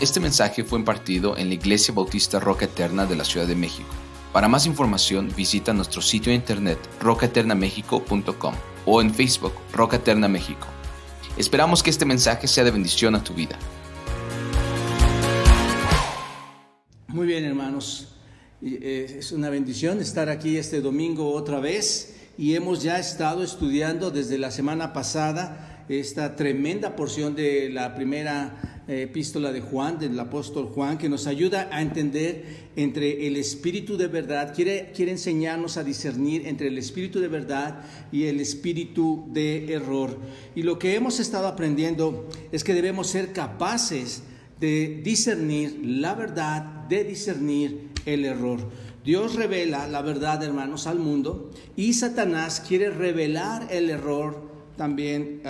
Este mensaje fue impartido en la Iglesia Bautista Roca Eterna de la Ciudad de México. Para más información, visita nuestro sitio de internet rocaeternamexico.com o en Facebook Roca Eterna México. Esperamos que este mensaje sea de bendición a tu vida. Muy bien, hermanos. Es una bendición estar aquí este domingo otra vez y hemos ya estado estudiando desde la semana pasada esta tremenda porción de la primera epístola de Juan, del apóstol Juan, que nos ayuda a entender entre el espíritu de verdad, quiere enseñarnos a discernir entre el espíritu de verdad y el espíritu de error. Y lo que hemos estado aprendiendo es que debemos ser capaces de discernir la verdad, de discernir el error. Dios revela la verdad, hermanos, al mundo, y Satanás quiere revelar el error también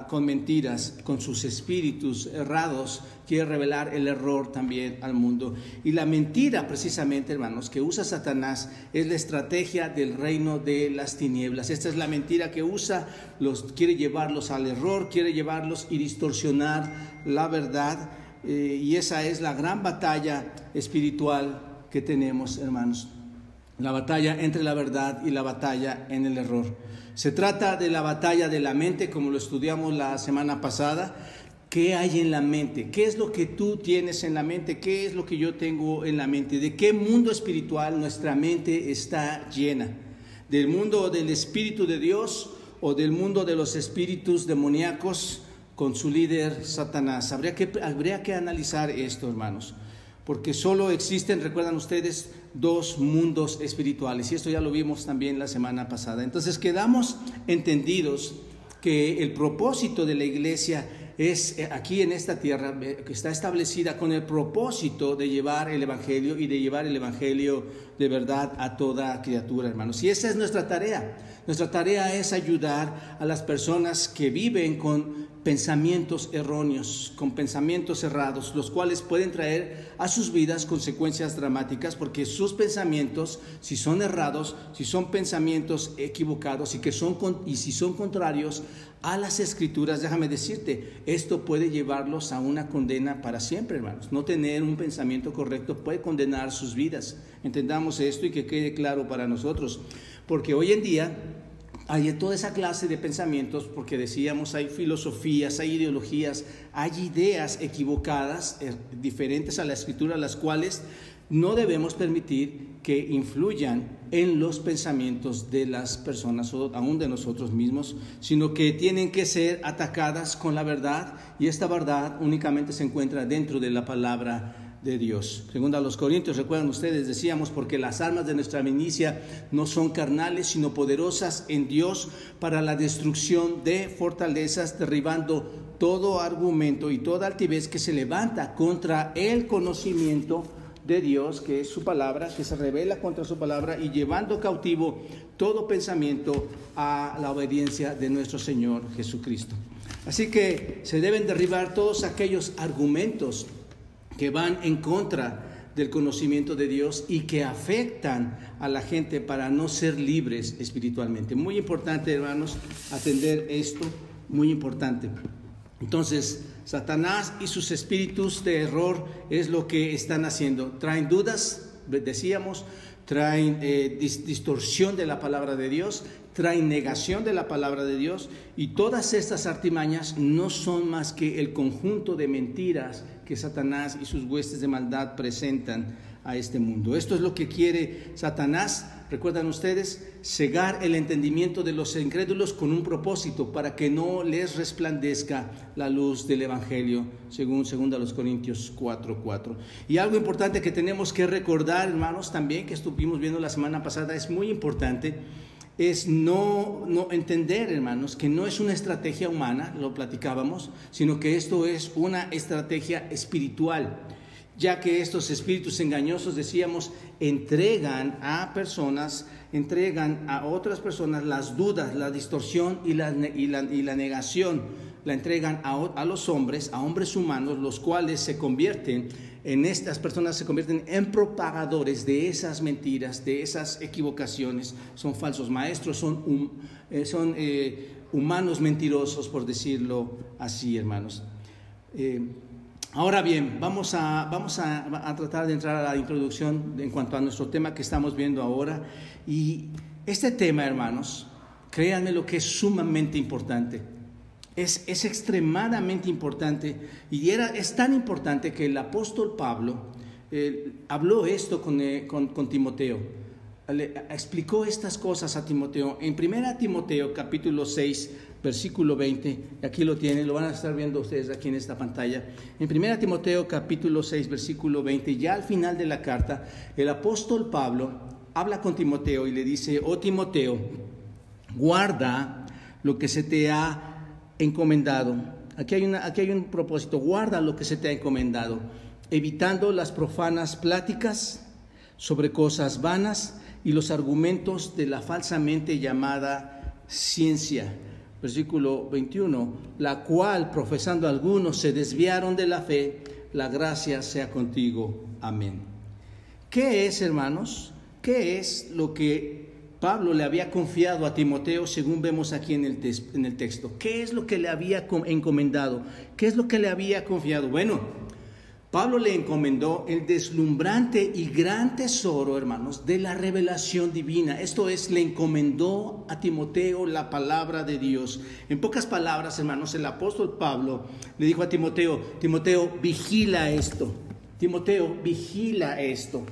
con mentiras, con sus espíritus errados, quiere revelar el error también al mundo. Y la mentira, precisamente, hermanos, que usa Satanás es la estrategia del reino de las tinieblas. Esta es la mentira que usa, quiere llevarlos al error, quiere llevarlos y distorsionar la verdad. Y esa es la gran batalla espiritual que tenemos, hermanos. La batalla entre la verdad y la batalla en el error. Se trata de la batalla de la mente, como lo estudiamos la semana pasada. ¿Qué hay en la mente? ¿Qué es lo que tú tienes en la mente? ¿Qué es lo que yo tengo en la mente? ¿De qué mundo espiritual nuestra mente está llena? ¿Del mundo del Espíritu de Dios o del mundo de los espíritus demoníacos con su líder Satanás? Habría que analizar esto, hermanos, porque solo existen, recuerdan ustedes, dos mundos espirituales, y esto ya lo vimos también la semana pasada. Entonces quedamos entendidos que el propósito de la iglesia es aquí en esta tierra, que está establecida con el propósito de llevar el evangelio y de llevar el evangelio de verdad a toda criatura, hermanos. Y esa es nuestra tarea. Nuestra tarea es ayudar a las personas que viven con pensamientos erróneos, con pensamientos errados, los cuales pueden traer a sus vidas consecuencias dramáticas, porque sus pensamientos, si son errados, si son pensamientos equivocados y si son contrarios a las Escrituras, déjame decirte, esto puede llevarlos a una condena para siempre, hermanos. No tener un pensamiento correcto puede condenar sus vidas. Entendamos esto y que quede claro para nosotros, porque hoy en día hay toda esa clase de pensamientos, porque decíamos, hay filosofías, hay ideologías, hay ideas equivocadas, diferentes a la Escritura, las cuales no debemos permitir que influyan en los pensamientos de las personas o aún de nosotros mismos, sino que tienen que ser atacadas con la verdad, y esta verdad únicamente se encuentra dentro de la palabra de Dios. Segunda a los Corintios, recuerdan ustedes, decíamos, porque las armas de nuestra milicia no son carnales, sino poderosas en Dios para la destrucción de fortalezas, derribando todo argumento y toda altivez que se levanta contra el conocimiento de Dios, que es su palabra, que se revela contra su palabra, y llevando cautivo todo pensamiento a la obediencia de nuestro Señor Jesucristo. Así que se deben derribar todos aquellos argumentos que van en contra del conocimiento de Dios y que afectan a la gente para no ser libres espiritualmente. Muy importante, hermanos, atender esto, muy importante. Entonces, Satanás y sus espíritus de error es lo que están haciendo. Traen dudas, decíamos, traen distorsión de la palabra de Dios, traen negación de la palabra de Dios, y todas estas artimañas no son más que el conjunto de mentiras que Satanás y sus huestes de maldad presentan a este mundo. Esto es lo que quiere Satanás, recuerdan ustedes, cegar el entendimiento de los incrédulos con un propósito, para que no les resplandezca la luz del evangelio, según 2 Corintios 4:4. Y algo importante que tenemos que recordar, hermanos, también, que estuvimos viendo la semana pasada, es muy importante, es no entender, hermanos, que no es una estrategia humana, lo platicábamos, sino que esto es una estrategia espiritual, ya que estos espíritus engañosos, decíamos, entregan a otras personas las dudas, la distorsión y la negación, la entregan a los hombres, a hombres humanos, los cuales estas personas se convierten en propagadores de esas mentiras, de esas equivocaciones. Son falsos maestros, son humanos mentirosos, por decirlo así, hermanos. Ahora bien, vamos a tratar de entrar a la introducción en cuanto a nuestro tema que estamos viendo ahora. Y este tema, hermanos, créanme lo que es sumamente importante. Es extremadamente importante y es tan importante que el apóstol Pablo habló esto con Timoteo. Explicó estas cosas a Timoteo. En 1 Timoteo capítulo 6, versículo 20, aquí lo tienen, lo van a estar viendo ustedes aquí en esta pantalla. En 1 Timoteo capítulo 6, versículo 20, ya al final de la carta, el apóstol Pablo habla con Timoteo y le dice: oh Timoteo, guarda lo que se te ha encomendado. Aquí hay un propósito: guarda lo que se te ha encomendado, evitando las profanas pláticas sobre cosas vanas y los argumentos de la falsamente llamada ciencia. Versículo 21, la cual profesando algunos se desviaron de la fe, la gracia sea contigo. Amén. ¿Qué es, hermanos? ¿Qué es lo que Pablo le había confiado a Timoteo según vemos aquí en el texto? ¿Qué es lo que le había encomendado? ¿Qué es lo que le había confiado? Bueno, Pablo le encomendó el deslumbrante y gran tesoro, hermanos, de la revelación divina. Esto es, le encomendó a Timoteo la palabra de Dios. En pocas palabras, hermanos, el apóstol Pablo le dijo a Timoteo: Timoteo, vigila esto. Timoteo, vigila esto.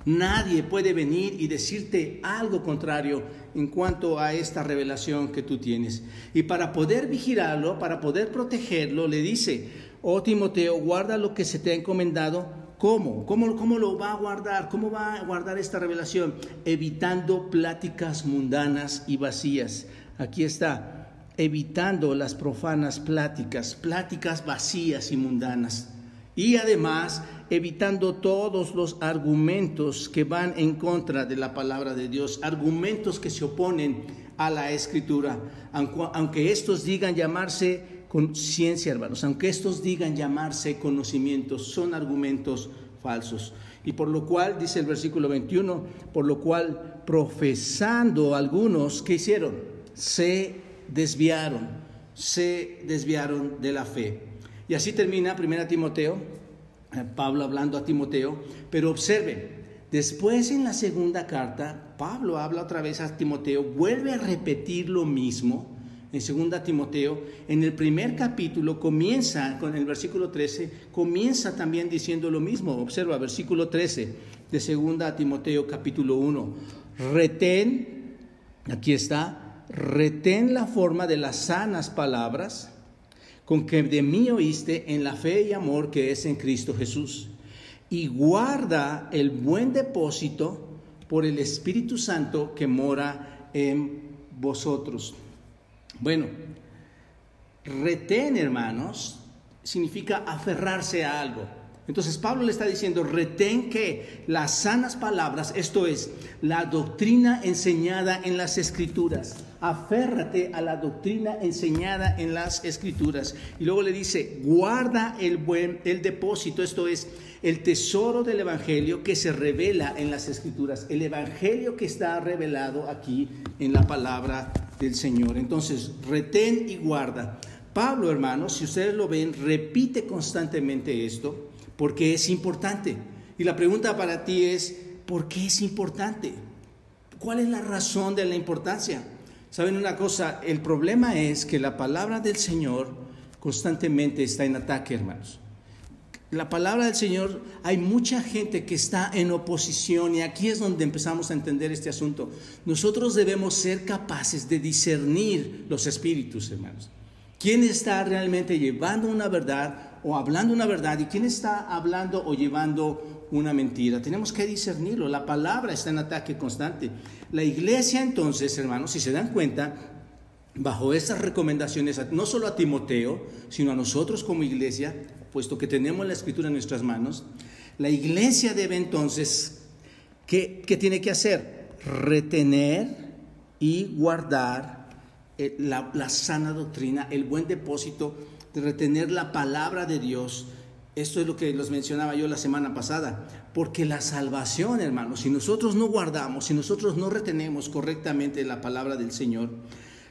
Nadie puede venir y decirte algo contrario en cuanto a esta revelación que tú tienes. Y para poder vigilarlo, para poder protegerlo, le dice: oh Timoteo, guarda lo que se te ha encomendado. ¿Cómo? ¿Cómo lo va a guardar? ¿Cómo va a guardar esta revelación? Evitando pláticas mundanas y vacías. Aquí está, evitando las profanas pláticas vacías y mundanas. Y además, evitando todos los argumentos que van en contra de la palabra de Dios, argumentos que se oponen a la Escritura, aunque estos digan llamarse ciencia, hermanos, aunque estos digan llamarse conocimientos, son argumentos falsos. Y por lo cual, dice el versículo 21, por lo cual profesando algunos, ¿qué hicieron? Se desviaron de la fe. Y así termina 1 Timoteo, Pablo hablando a Timoteo, pero observen, después en la segunda carta, Pablo habla otra vez a Timoteo, vuelve a repetir lo mismo. En 2 Timoteo, en el primer capítulo, comienza con el versículo 13, comienza también diciendo lo mismo. Observa, versículo 13 de 2 Timoteo capítulo 1. Retén, aquí está, retén la forma de las sanas palabras con que de mí oíste en la fe y amor que es en Cristo Jesús. Y guarda el buen depósito por el Espíritu Santo que mora en vosotros. Bueno, retén, hermanos, significa aferrarse a algo. Entonces Pablo le está diciendo: retén que las sanas palabras, esto es, la doctrina enseñada en las Escrituras. Aférrate a la doctrina enseñada en las Escrituras. Y luego le dice: guarda el depósito, esto es, el tesoro del Evangelio que se revela en las Escrituras. El Evangelio que está revelado aquí en la palabra del Señor. Entonces, retén y guarda. Pablo, hermanos, si ustedes lo ven, repite constantemente esto porque es importante. Y la pregunta para ti es: ¿por qué es importante? ¿Cuál es la razón de la importancia? ¿Saben una cosa? El problema es que la palabra del Señor constantemente está en ataque, hermanos. La palabra del Señor, hay mucha gente que está en oposición, y aquí es donde empezamos a entender este asunto. Nosotros debemos ser capaces de discernir los espíritus, hermanos. ¿Quién está realmente llevando una verdad o hablando una verdad, y quién está hablando o llevando una mentira? Tenemos que discernirlo. La palabra está en ataque constante. La iglesia, entonces, hermanos, si se dan cuenta, bajo estas recomendaciones, no solo a Timoteo, sino a nosotros como iglesia, puesto que tenemos la Escritura en nuestras manos, la iglesia debe entonces, ¿qué tiene que hacer? Retener y guardar la sana doctrina, el buen depósito, de retener la palabra de Dios. Esto es lo que les mencionaba yo la semana pasada, porque la salvación, hermanos, si nosotros no guardamos, si nosotros no retenemos correctamente la palabra del Señor,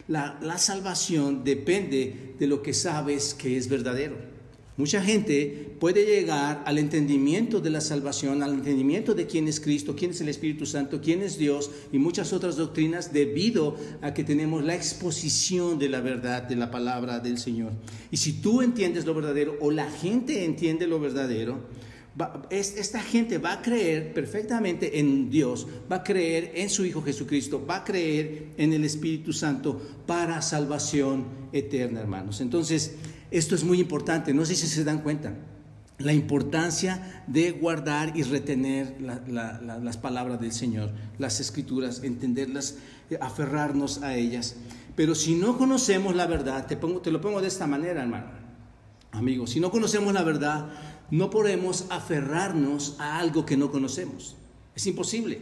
la salvación depende de lo que sabes que es verdadero. Mucha gente puede llegar al entendimiento de la salvación, al entendimiento de quién es Cristo, quién es el Espíritu Santo, quién es Dios y muchas otras doctrinas debido a que tenemos la exposición de la verdad de la palabra del Señor. Y si tú entiendes lo verdadero o la gente entiende lo verdadero, esta gente va a creer perfectamente en Dios, va a creer en su Hijo Jesucristo, va a creer en el Espíritu Santo para salvación eterna, hermanos. Entonces, esto es muy importante, no sé si se dan cuenta, la importancia de guardar y retener las palabras del Señor, las Escrituras, entenderlas, aferrarnos a ellas. Pero si no conocemos la verdad, te lo pongo de esta manera, hermano, amigo, si no conocemos la verdad, no podemos aferrarnos a algo que no conocemos. Es imposible.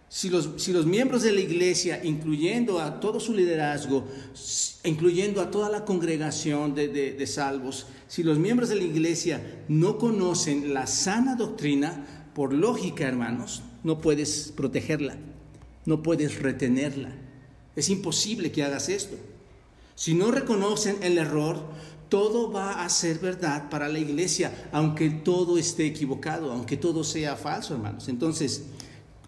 Si los miembros de la iglesia, incluyendo a todo su liderazgo, incluyendo a toda la congregación de salvos, si los miembros de la iglesia no conocen la sana doctrina, por lógica, hermanos, no puedes protegerla, no puedes retenerla. Es imposible que hagas esto. Si no reconocen el error, todo va a ser verdad para la iglesia, aunque todo esté equivocado, aunque todo sea falso, hermanos. Entonces,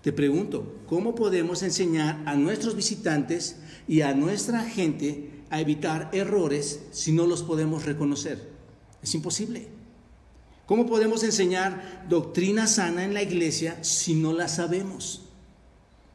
te pregunto, ¿cómo podemos enseñar a nuestros visitantes y a nuestra gente a evitar errores si no los podemos reconocer? Es imposible. ¿Cómo podemos enseñar doctrina sana en la iglesia si no la sabemos?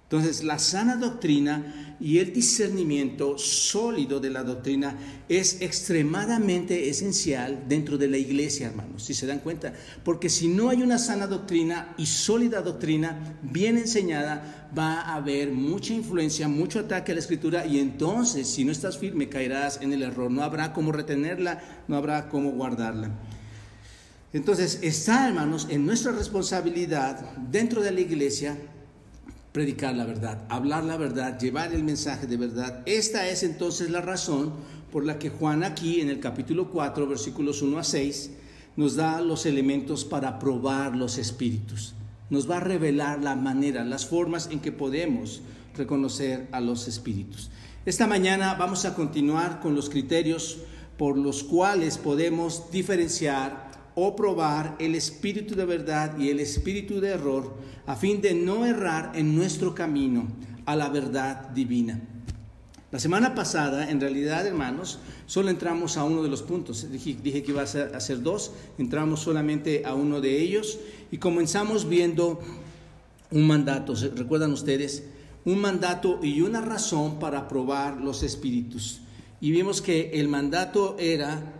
Entonces, la sana doctrina y el discernimiento sólido de la doctrina es extremadamente esencial dentro de la iglesia, hermanos, si se dan cuenta. Porque si no hay una sana doctrina y sólida doctrina bien enseñada, va a haber mucha influencia, mucho ataque a la Escritura, y entonces, si no estás firme, caerás en el error. No habrá cómo retenerla, no habrá cómo guardarla. Entonces, está, hermanos, en nuestra responsabilidad dentro de la iglesia predicar la verdad, hablar la verdad, llevar el mensaje de verdad. Esta es entonces la razón por la que Juan aquí en el capítulo 4, versículos 1 a 6, nos da los elementos para probar los espíritus. Nos va a revelar la manera, las formas en que podemos reconocer a los espíritus. Esta mañana vamos a continuar con los criterios por los cuales podemos diferenciar o probar el espíritu de verdad y el espíritu de error, a fin de no errar en nuestro camino a la verdad divina. La semana pasada, en realidad, hermanos, solo entramos a uno de los puntos. Dije que iba a ser dos, entramos solamente a uno de ellos y comenzamos viendo un mandato. ¿Recuerdan ustedes? Un mandato y una razón para probar los espíritus. Y vimos que el mandato era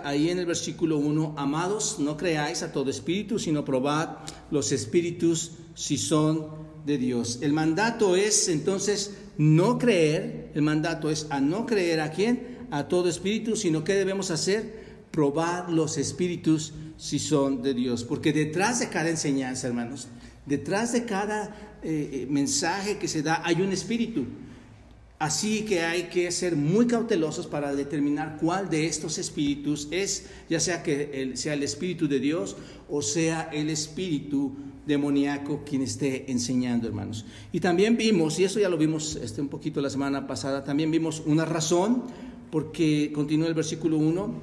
ahí en el versículo 1, amados, no creáis a todo espíritu, sino probad los espíritus si son de Dios. El mandato es entonces no creer, el mandato es a no creer ¿a quién? A todo espíritu, sino ¿qué debemos hacer? Probar los espíritus si son de Dios. Porque detrás de cada enseñanza, hermanos, detrás de cada mensaje que se da hay un espíritu. Así que hay que ser muy cautelosos para determinar cuál de estos espíritus es, ya sea que sea el espíritu de Dios o sea el espíritu demoníaco quien esté enseñando, hermanos. Y también vimos, y eso ya lo vimos un poquito la semana pasada, también vimos una razón, porque continúa el versículo 1,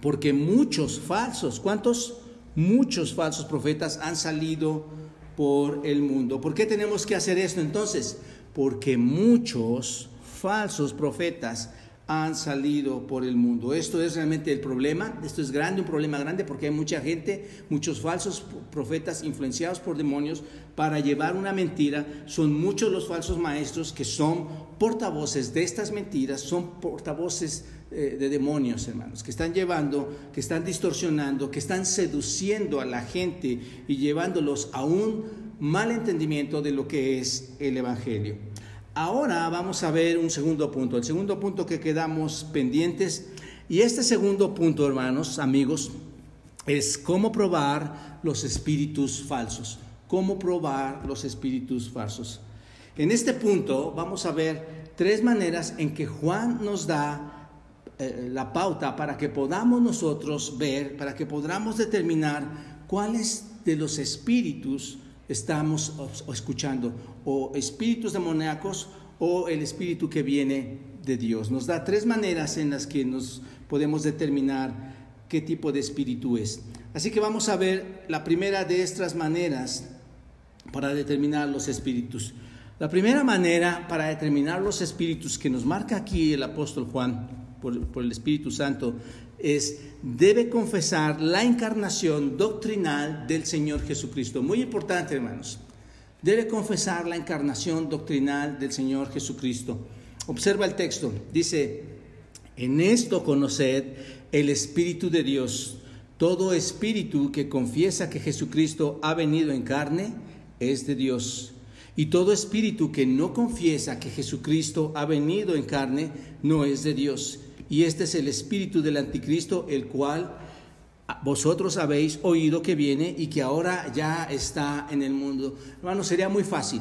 porque muchos falsos, ¿cuántos? Muchos falsos profetas han salido por el mundo. ¿Por qué tenemos que hacer esto entonces? Porque muchos falsos profetas han salido por el mundo. Esto es realmente el problema, esto es grande, un problema grande, porque hay mucha gente, muchos falsos profetas influenciados por demonios para llevar una mentira. Son muchos los falsos maestros que son portavoces de estas mentiras, son portavoces de demonios, hermanos, que están llevando, que están distorsionando, que están seduciendo a la gente y llevándolos a un mal entendimiento de lo que es el Evangelio. Ahora vamos a ver un segundo punto, el segundo punto que quedamos pendientes, y este segundo punto, hermanos, amigos, es cómo probar los espíritus falsos. Cómo probar los espíritus falsos. En este punto vamos a ver tres maneras en que Juan nos da la pauta para que podamos nosotros ver, para que podamos determinar cuáles de los espíritus estamos escuchando, o espíritus demoníacos o el espíritu que viene de Dios. Nos da 3 maneras en las que nos podemos determinar qué tipo de espíritu es. Así que vamos a ver la primera de estas maneras para determinar los espíritus. La primera manera para determinar los espíritus que nos marca aquí el apóstol Juan por el Espíritu Santo es: debe confesar la encarnación doctrinal del Señor Jesucristo. Muy importante, hermanos. Debe confesar la encarnación doctrinal del Señor Jesucristo. Observa el texto. Dice: en esto conoced el Espíritu de Dios. Todo espíritu que confiesa que Jesucristo ha venido en carne es de Dios. Y todo espíritu que no confiesa que Jesucristo ha venido en carne no es de Dios. Y este es el espíritu del anticristo, el cual vosotros habéis oído que viene y que ahora ya está en el mundo. Hermano, sería muy fácil,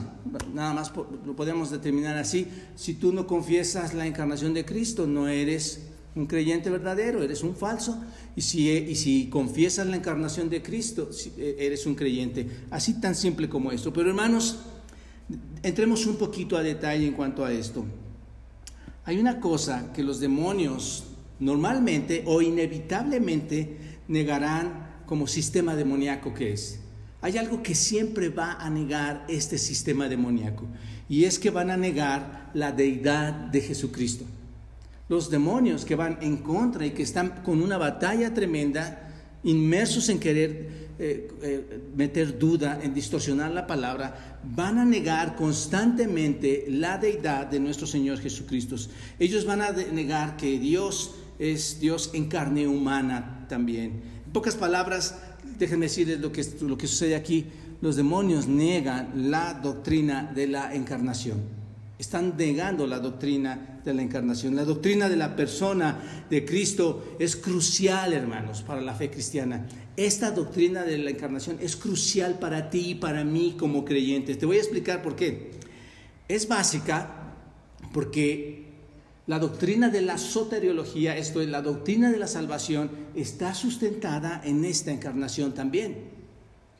nada más lo podemos determinar así. Si tú no confiesas la encarnación de Cristo, no eres un creyente verdadero, eres un falso. Y si confiesas la encarnación de Cristo, eres un creyente. Así tan simple como esto. Pero hermanos, entremos un poquito a detalle en cuanto a esto. Hay una cosa que los demonios normalmente o inevitablemente negarán como sistema demoníaco que es. Hay algo que siempre va a negar este sistema demoníaco, y es que van a negar la deidad de Jesucristo. Los demonios que van en contra y que están con una batalla tremenda, inmersos en querer meter duda, en distorsionar la palabra, van a negar constantemente la deidad de nuestro Señor Jesucristo. Ellos van a negar que Dios es Dios en carne humana también. En pocas palabras, déjenme decirles lo que sucede aquí. Los demonios niegan la doctrina de la encarnación. Están negando la doctrina de la encarnación. La doctrina de la persona de Cristo es crucial, hermanos, para la fe cristiana. Esta doctrina de la encarnación es crucial para ti y para mí como creyentes. Te voy a explicar por qué. Es básica porque la doctrina de la soteriología, esto es, la doctrina de la salvación, está sustentada en esta encarnación también.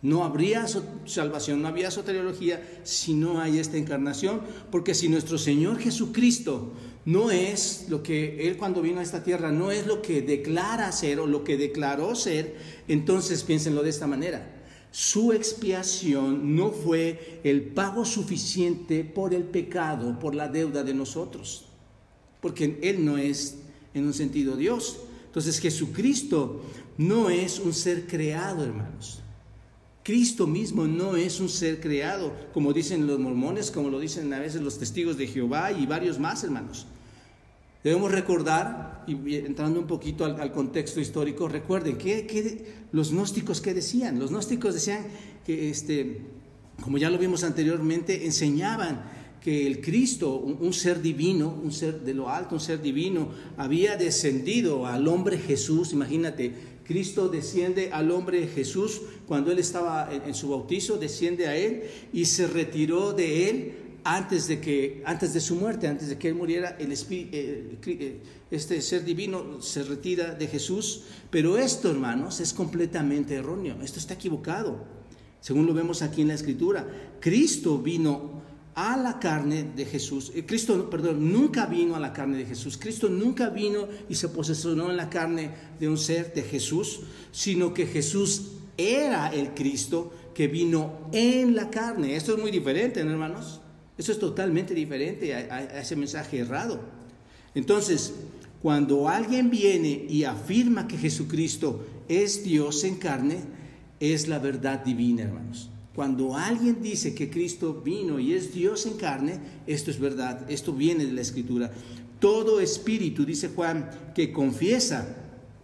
No habría salvación, no habría soteriología si no hay esta encarnación, porque si nuestro Señor Jesucristo no es lo que Él cuando vino a esta tierra, no es lo que declara ser o lo que declaró ser, entonces piénsenlo de esta manera: su expiación no fue el pago suficiente por el pecado, por la deuda de nosotros, porque Él no es en un sentido Dios. Entonces Jesucristo no es un ser creado, hermanos. Cristo mismo no es un ser creado, como dicen los mormones, como lo dicen a veces los testigos de Jehová y varios más, hermanos. Debemos recordar, y entrando un poquito al contexto histórico, recuerden que los gnósticos, ¿qué decían? Los gnósticos decían que, como ya lo vimos anteriormente, enseñaban que el Cristo, un ser divino, un ser de lo alto, un ser divino, había descendido al hombre Jesús. Imagínate, Cristo desciende al hombre Jesús cuando Él estaba en su bautizo, desciende a Él y se retiró de Él antes de su muerte, antes de que Él muriera. Este ser divino se retira de Jesús. Pero esto, hermanos, es completamente erróneo. Esto está equivocado. Según lo vemos aquí en la Escritura, Cristo vino a la carne de Jesús. Nunca vino a la carne de Jesús. Cristo nunca vino y se posesionó en la carne de un ser de Jesús, sino que Jesús era el Cristo que vino en la carne. Esto es muy diferente, ¿no, hermanos? Esto es totalmente diferente a ese mensaje errado. Entonces, cuando alguien viene y afirma que Jesucristo es Dios en carne, es la verdad divina, hermanos. Cuando alguien dice que Cristo vino y es Dios en carne, esto es verdad, esto viene de la Escritura. Todo espíritu, dice Juan, que confiesa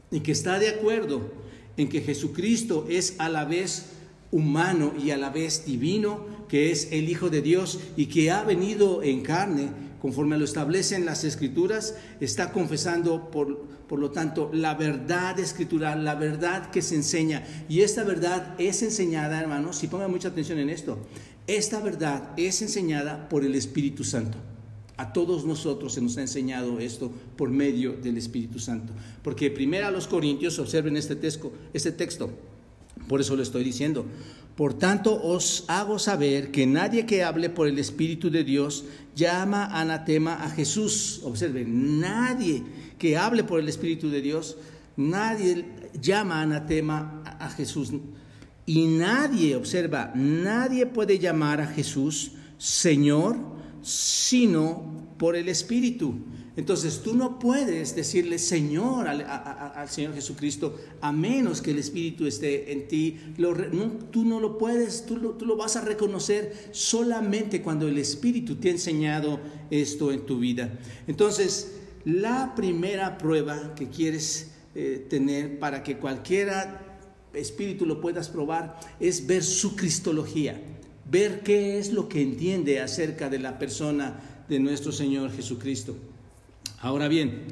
y que está de acuerdo en que Jesucristo es a la vez humano y a la vez divino, que es el Hijo de Dios y que ha venido en carne, conforme lo establecen las Escrituras, está confesando por lo tanto la verdad escritural, la verdad que se enseña. Y esta verdad es enseñada, hermanos, y pongan mucha atención en esto, esta verdad es enseñada por el Espíritu Santo. A todos nosotros se nos ha enseñado esto por medio del Espíritu Santo. Porque primero a los Corintios, observen este texto, por eso lo estoy diciendo. Por tanto, os hago saber que nadie que hable por el Espíritu de Dios llama anatema a Jesús. Observen, nadie que hable por el Espíritu de Dios, nadie llama anatema a Jesús. Y nadie, observa, nadie puede llamar a Jesús Señor, sino por el Espíritu. Entonces tú no puedes decirle Señor al Señor Jesucristo a menos que el Espíritu esté en ti. Tú no lo puedes, tú lo vas a reconocer solamente cuando el Espíritu te ha enseñado esto en tu vida. Entonces, la primera prueba que quieres tener para que cualquier espíritu lo puedas probar es ver su cristología, ver qué es lo que entiende acerca de la persona de nuestro Señor Jesucristo. Ahora bien,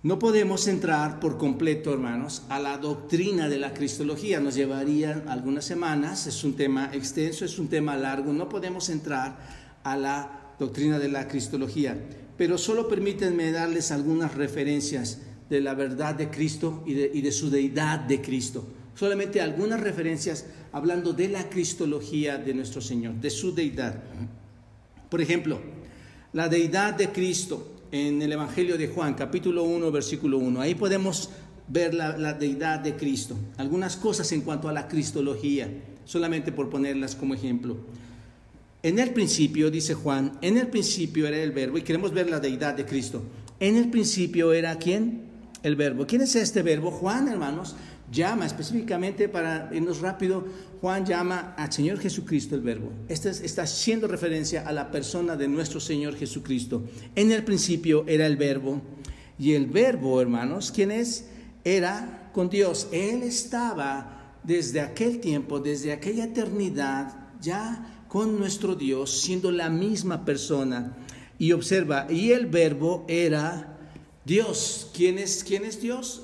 no podemos entrar por completo, hermanos, a la doctrina de la cristología. Nos llevaría algunas semanas, es un tema extenso, es un tema largo. No podemos entrar a la doctrina de la cristología, pero solo permítanme darles algunas referencias de la verdad de Cristo y de su deidad de Cristo. Solamente algunas referencias hablando de la cristología de nuestro Señor, de su deidad. Por ejemplo, la deidad de Cristo en el Evangelio de Juan, capítulo 1, versículo 1. Ahí podemos ver la deidad de Cristo. Algunas cosas en cuanto a la cristología, solamente por ponerlas como ejemplo. En el principio, dice Juan, en el principio era el Verbo, y queremos ver la deidad de Cristo. En el principio era ¿quién? El Verbo. ¿Quién es este Verbo? Juan, hermanos, llama específicamente, para irnos rápido, Juan llama al Señor Jesucristo el Verbo. Está haciendo referencia a la persona de nuestro Señor Jesucristo. En el principio era el Verbo, y el Verbo, hermanos, ¿quién es? Era con Dios. Él estaba desde aquel tiempo, desde aquella eternidad, ya con nuestro Dios, siendo la misma persona. Y observa, y el Verbo era Dios. ¿Quién es Dios?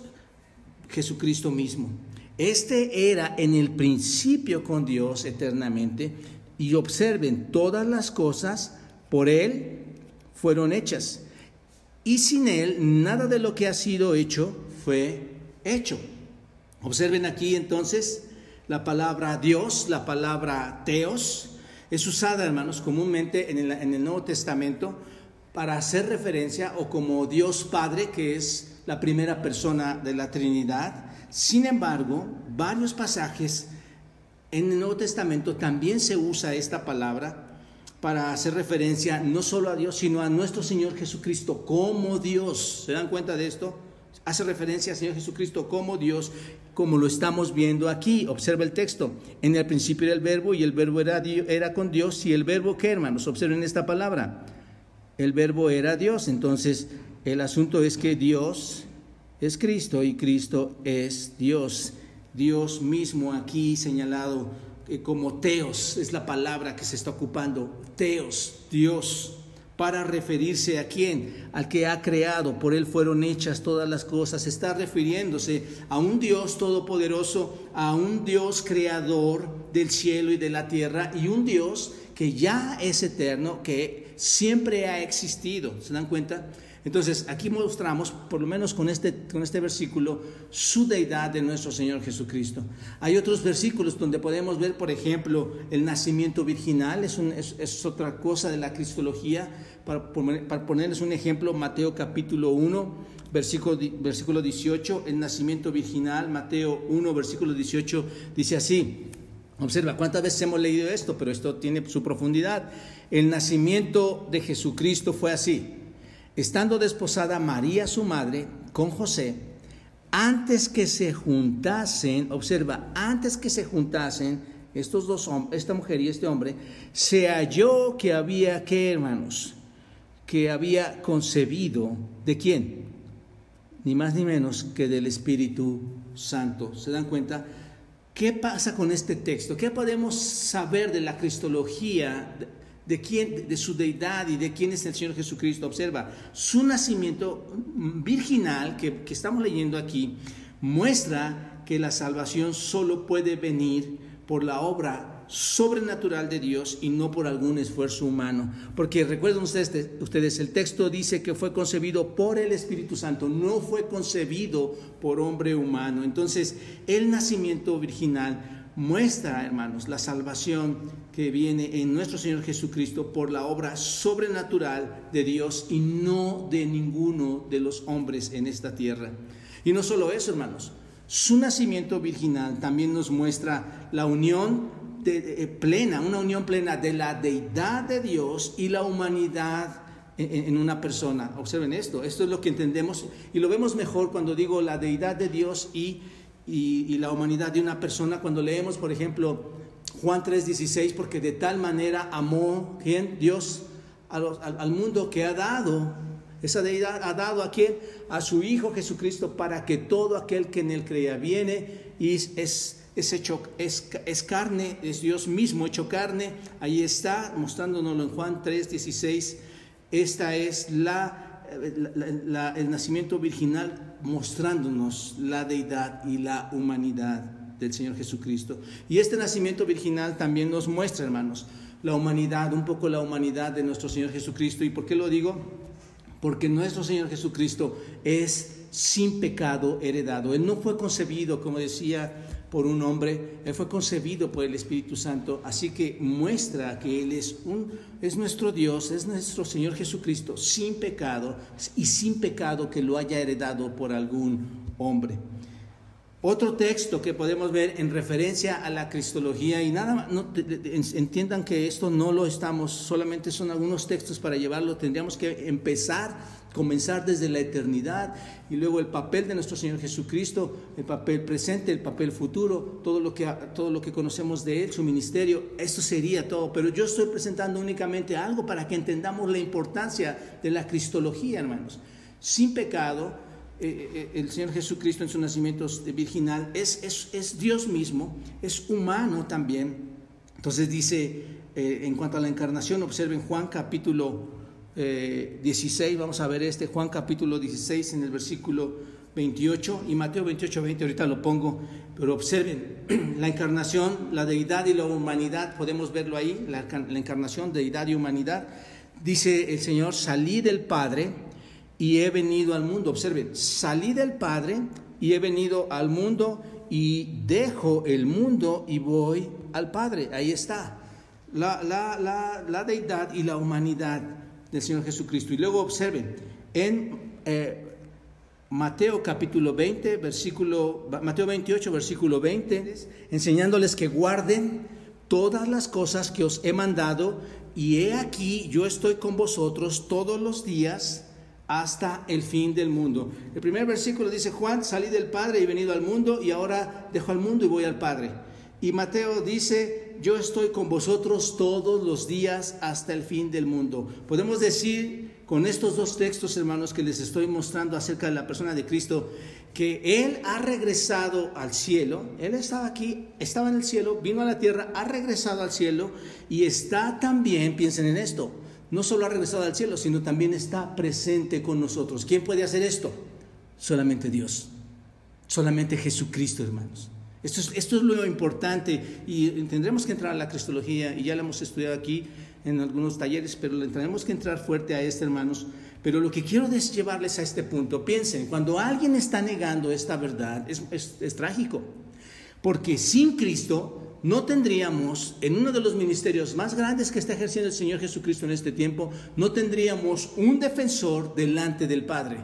Jesucristo mismo. Este era en el principio con Dios eternamente, y observen, todas las cosas por Él fueron hechas, y sin Él nada de lo que ha sido hecho fue hecho. Observen aquí entonces la palabra Dios, la palabra Theos, es usada, hermanos, comúnmente en el Nuevo Testamento para hacer referencia, o como Dios Padre, que es la primera persona de la Trinidad. Sin embargo, varios pasajes en el Nuevo Testamento también se usa esta palabra para hacer referencia no solo a Dios, sino a nuestro Señor Jesucristo como Dios. ¿Se dan cuenta de esto? Hace referencia al Señor Jesucristo como Dios, como lo estamos viendo aquí. Observa el texto. En el principio era el Verbo, y el Verbo era con Dios. ¿Y el Verbo qué, hermanos? Observen esta palabra. El Verbo era Dios. Entonces, el asunto es que Dios es Cristo y Cristo es Dios. Dios mismo aquí señalado como Theos, es la palabra que se está ocupando. Theos, Dios, para referirse a quién, al que ha creado. Por Él fueron hechas todas las cosas. Está refiriéndose a un Dios todopoderoso, a un Dios creador del cielo y de la tierra, y un Dios que ya es eterno, que siempre ha existido. ¿Se dan cuenta? Entonces, aquí mostramos, por lo menos con este versículo, su deidad de nuestro Señor Jesucristo. Hay otros versículos donde podemos ver, por ejemplo, el nacimiento virginal, es otra cosa de la cristología. Para ponerles un ejemplo, Mateo capítulo 1, versículo 18, el nacimiento virginal, Mateo 1, versículo 18, dice así. Observa, ¿cuántas veces hemos leído esto? Pero esto tiene su profundidad. El nacimiento de Jesucristo fue así. Estando desposada María, su madre, con José, antes que se juntasen, observa, antes que se juntasen estos dos hombres, esta mujer y este hombre, se halló que había, ¿qué, hermanos? Que había concebido, ¿de quién? Ni más ni menos que del Espíritu Santo. ¿Se dan cuenta? ¿Qué pasa con este texto? ¿Qué podemos saber de la cristología de quién, de su deidad y de quién es el Señor Jesucristo? Observa, su nacimiento virginal que estamos leyendo aquí muestra que la salvación solo puede venir por la obra sobrenatural de Dios y no por algún esfuerzo humano. Porque recuerden ustedes, el texto dice que fue concebido por el Espíritu Santo, no fue concebido por hombre humano. Entonces, el nacimiento virginal muestra, hermanos, la salvación que viene en nuestro Señor Jesucristo por la obra sobrenatural de Dios y no de ninguno de los hombres en esta tierra. Y no solo eso, hermanos, su nacimiento virginal también nos muestra la unión plena, una unión plena de la deidad de Dios y la humanidad en una persona. Observen esto es lo que entendemos y lo vemos mejor cuando digo la deidad de Dios y la humanidad de una persona, cuando leemos, por ejemplo, Juan 3:16, porque de tal manera amó, ¿quién? Dios al mundo, que ha dado, esa deidad ha dado ¿a quién? A su Hijo Jesucristo, para que todo aquel que en él crea viene y es carne, es Dios mismo hecho carne. Ahí está, mostrándonoslo en Juan 3:16. Esta es el nacimiento virginal, mostrándonos la deidad y la humanidad del Señor Jesucristo. Y este nacimiento virginal también nos muestra, hermanos, la humanidad, un poco la humanidad de nuestro Señor Jesucristo. ¿Y por qué lo digo? Porque nuestro Señor Jesucristo es sin pecado heredado. Él no fue concebido, como decía, por un hombre, Él fue concebido por el Espíritu Santo, así que muestra que Él es nuestro Dios, es nuestro Señor Jesucristo, sin pecado, y sin pecado que lo haya heredado por algún hombre. Otro texto que podemos ver en referencia a la cristología, y nada más, entiendan que esto no lo estamos, solamente son algunos textos para llevarlo, tendríamos que comenzar desde la eternidad, y luego el papel de nuestro Señor Jesucristo, el papel presente, el papel futuro, todo lo que conocemos de Él, su ministerio. Esto sería todo, pero yo estoy presentando únicamente algo para que entendamos la importancia de la cristología, hermanos. Sin pecado, el Señor Jesucristo en su nacimiento virginal es Dios mismo, es humano también. Entonces dice, en cuanto a la encarnación, observen Juan capítulo 16, vamos a ver Juan capítulo 16 en el versículo 28 y Mateo 28:20, ahorita lo pongo, pero observen la encarnación, la deidad y la humanidad, podemos verlo ahí, la encarnación, deidad y humanidad. Dice el Señor, salí del Padre y he venido al mundo. Observen, salí del Padre y he venido al mundo y dejo el mundo y voy al Padre. Ahí está la deidad y la humanidad del Señor Jesucristo. Y luego observen en Mateo capítulo 20, Mateo 28, versículo 20, enseñándoles que guarden todas las cosas que os he mandado, y he aquí yo estoy con vosotros todos los días hasta el fin del mundo. El primer versículo dice, Juan, salí del Padre y he venido al mundo, y ahora dejo al mundo y voy al Padre. Y Mateo dice, yo estoy con vosotros todos los días hasta el fin del mundo. Podemos decir con estos dos textos, hermanos, que les estoy mostrando acerca de la persona de Cristo, que Él ha regresado al cielo. Él estaba aquí, estaba en el cielo, vino a la tierra, ha regresado al cielo y está también, piensen en esto, no solo ha regresado al cielo, sino también está presente con nosotros. ¿Quién puede hacer esto? Solamente Dios, solamente Jesucristo, hermanos. Esto es lo importante, y tendremos que entrar a la cristología, y ya la hemos estudiado aquí en algunos talleres, pero tendremos que entrar fuerte a hermanos. Pero lo que quiero es llevarles a este punto. Piensen, cuando alguien está negando esta verdad, es trágico, porque sin Cristo no tendríamos, en uno de los ministerios más grandes que está ejerciendo el Señor Jesucristo en este tiempo, no tendríamos un defensor delante del Padre.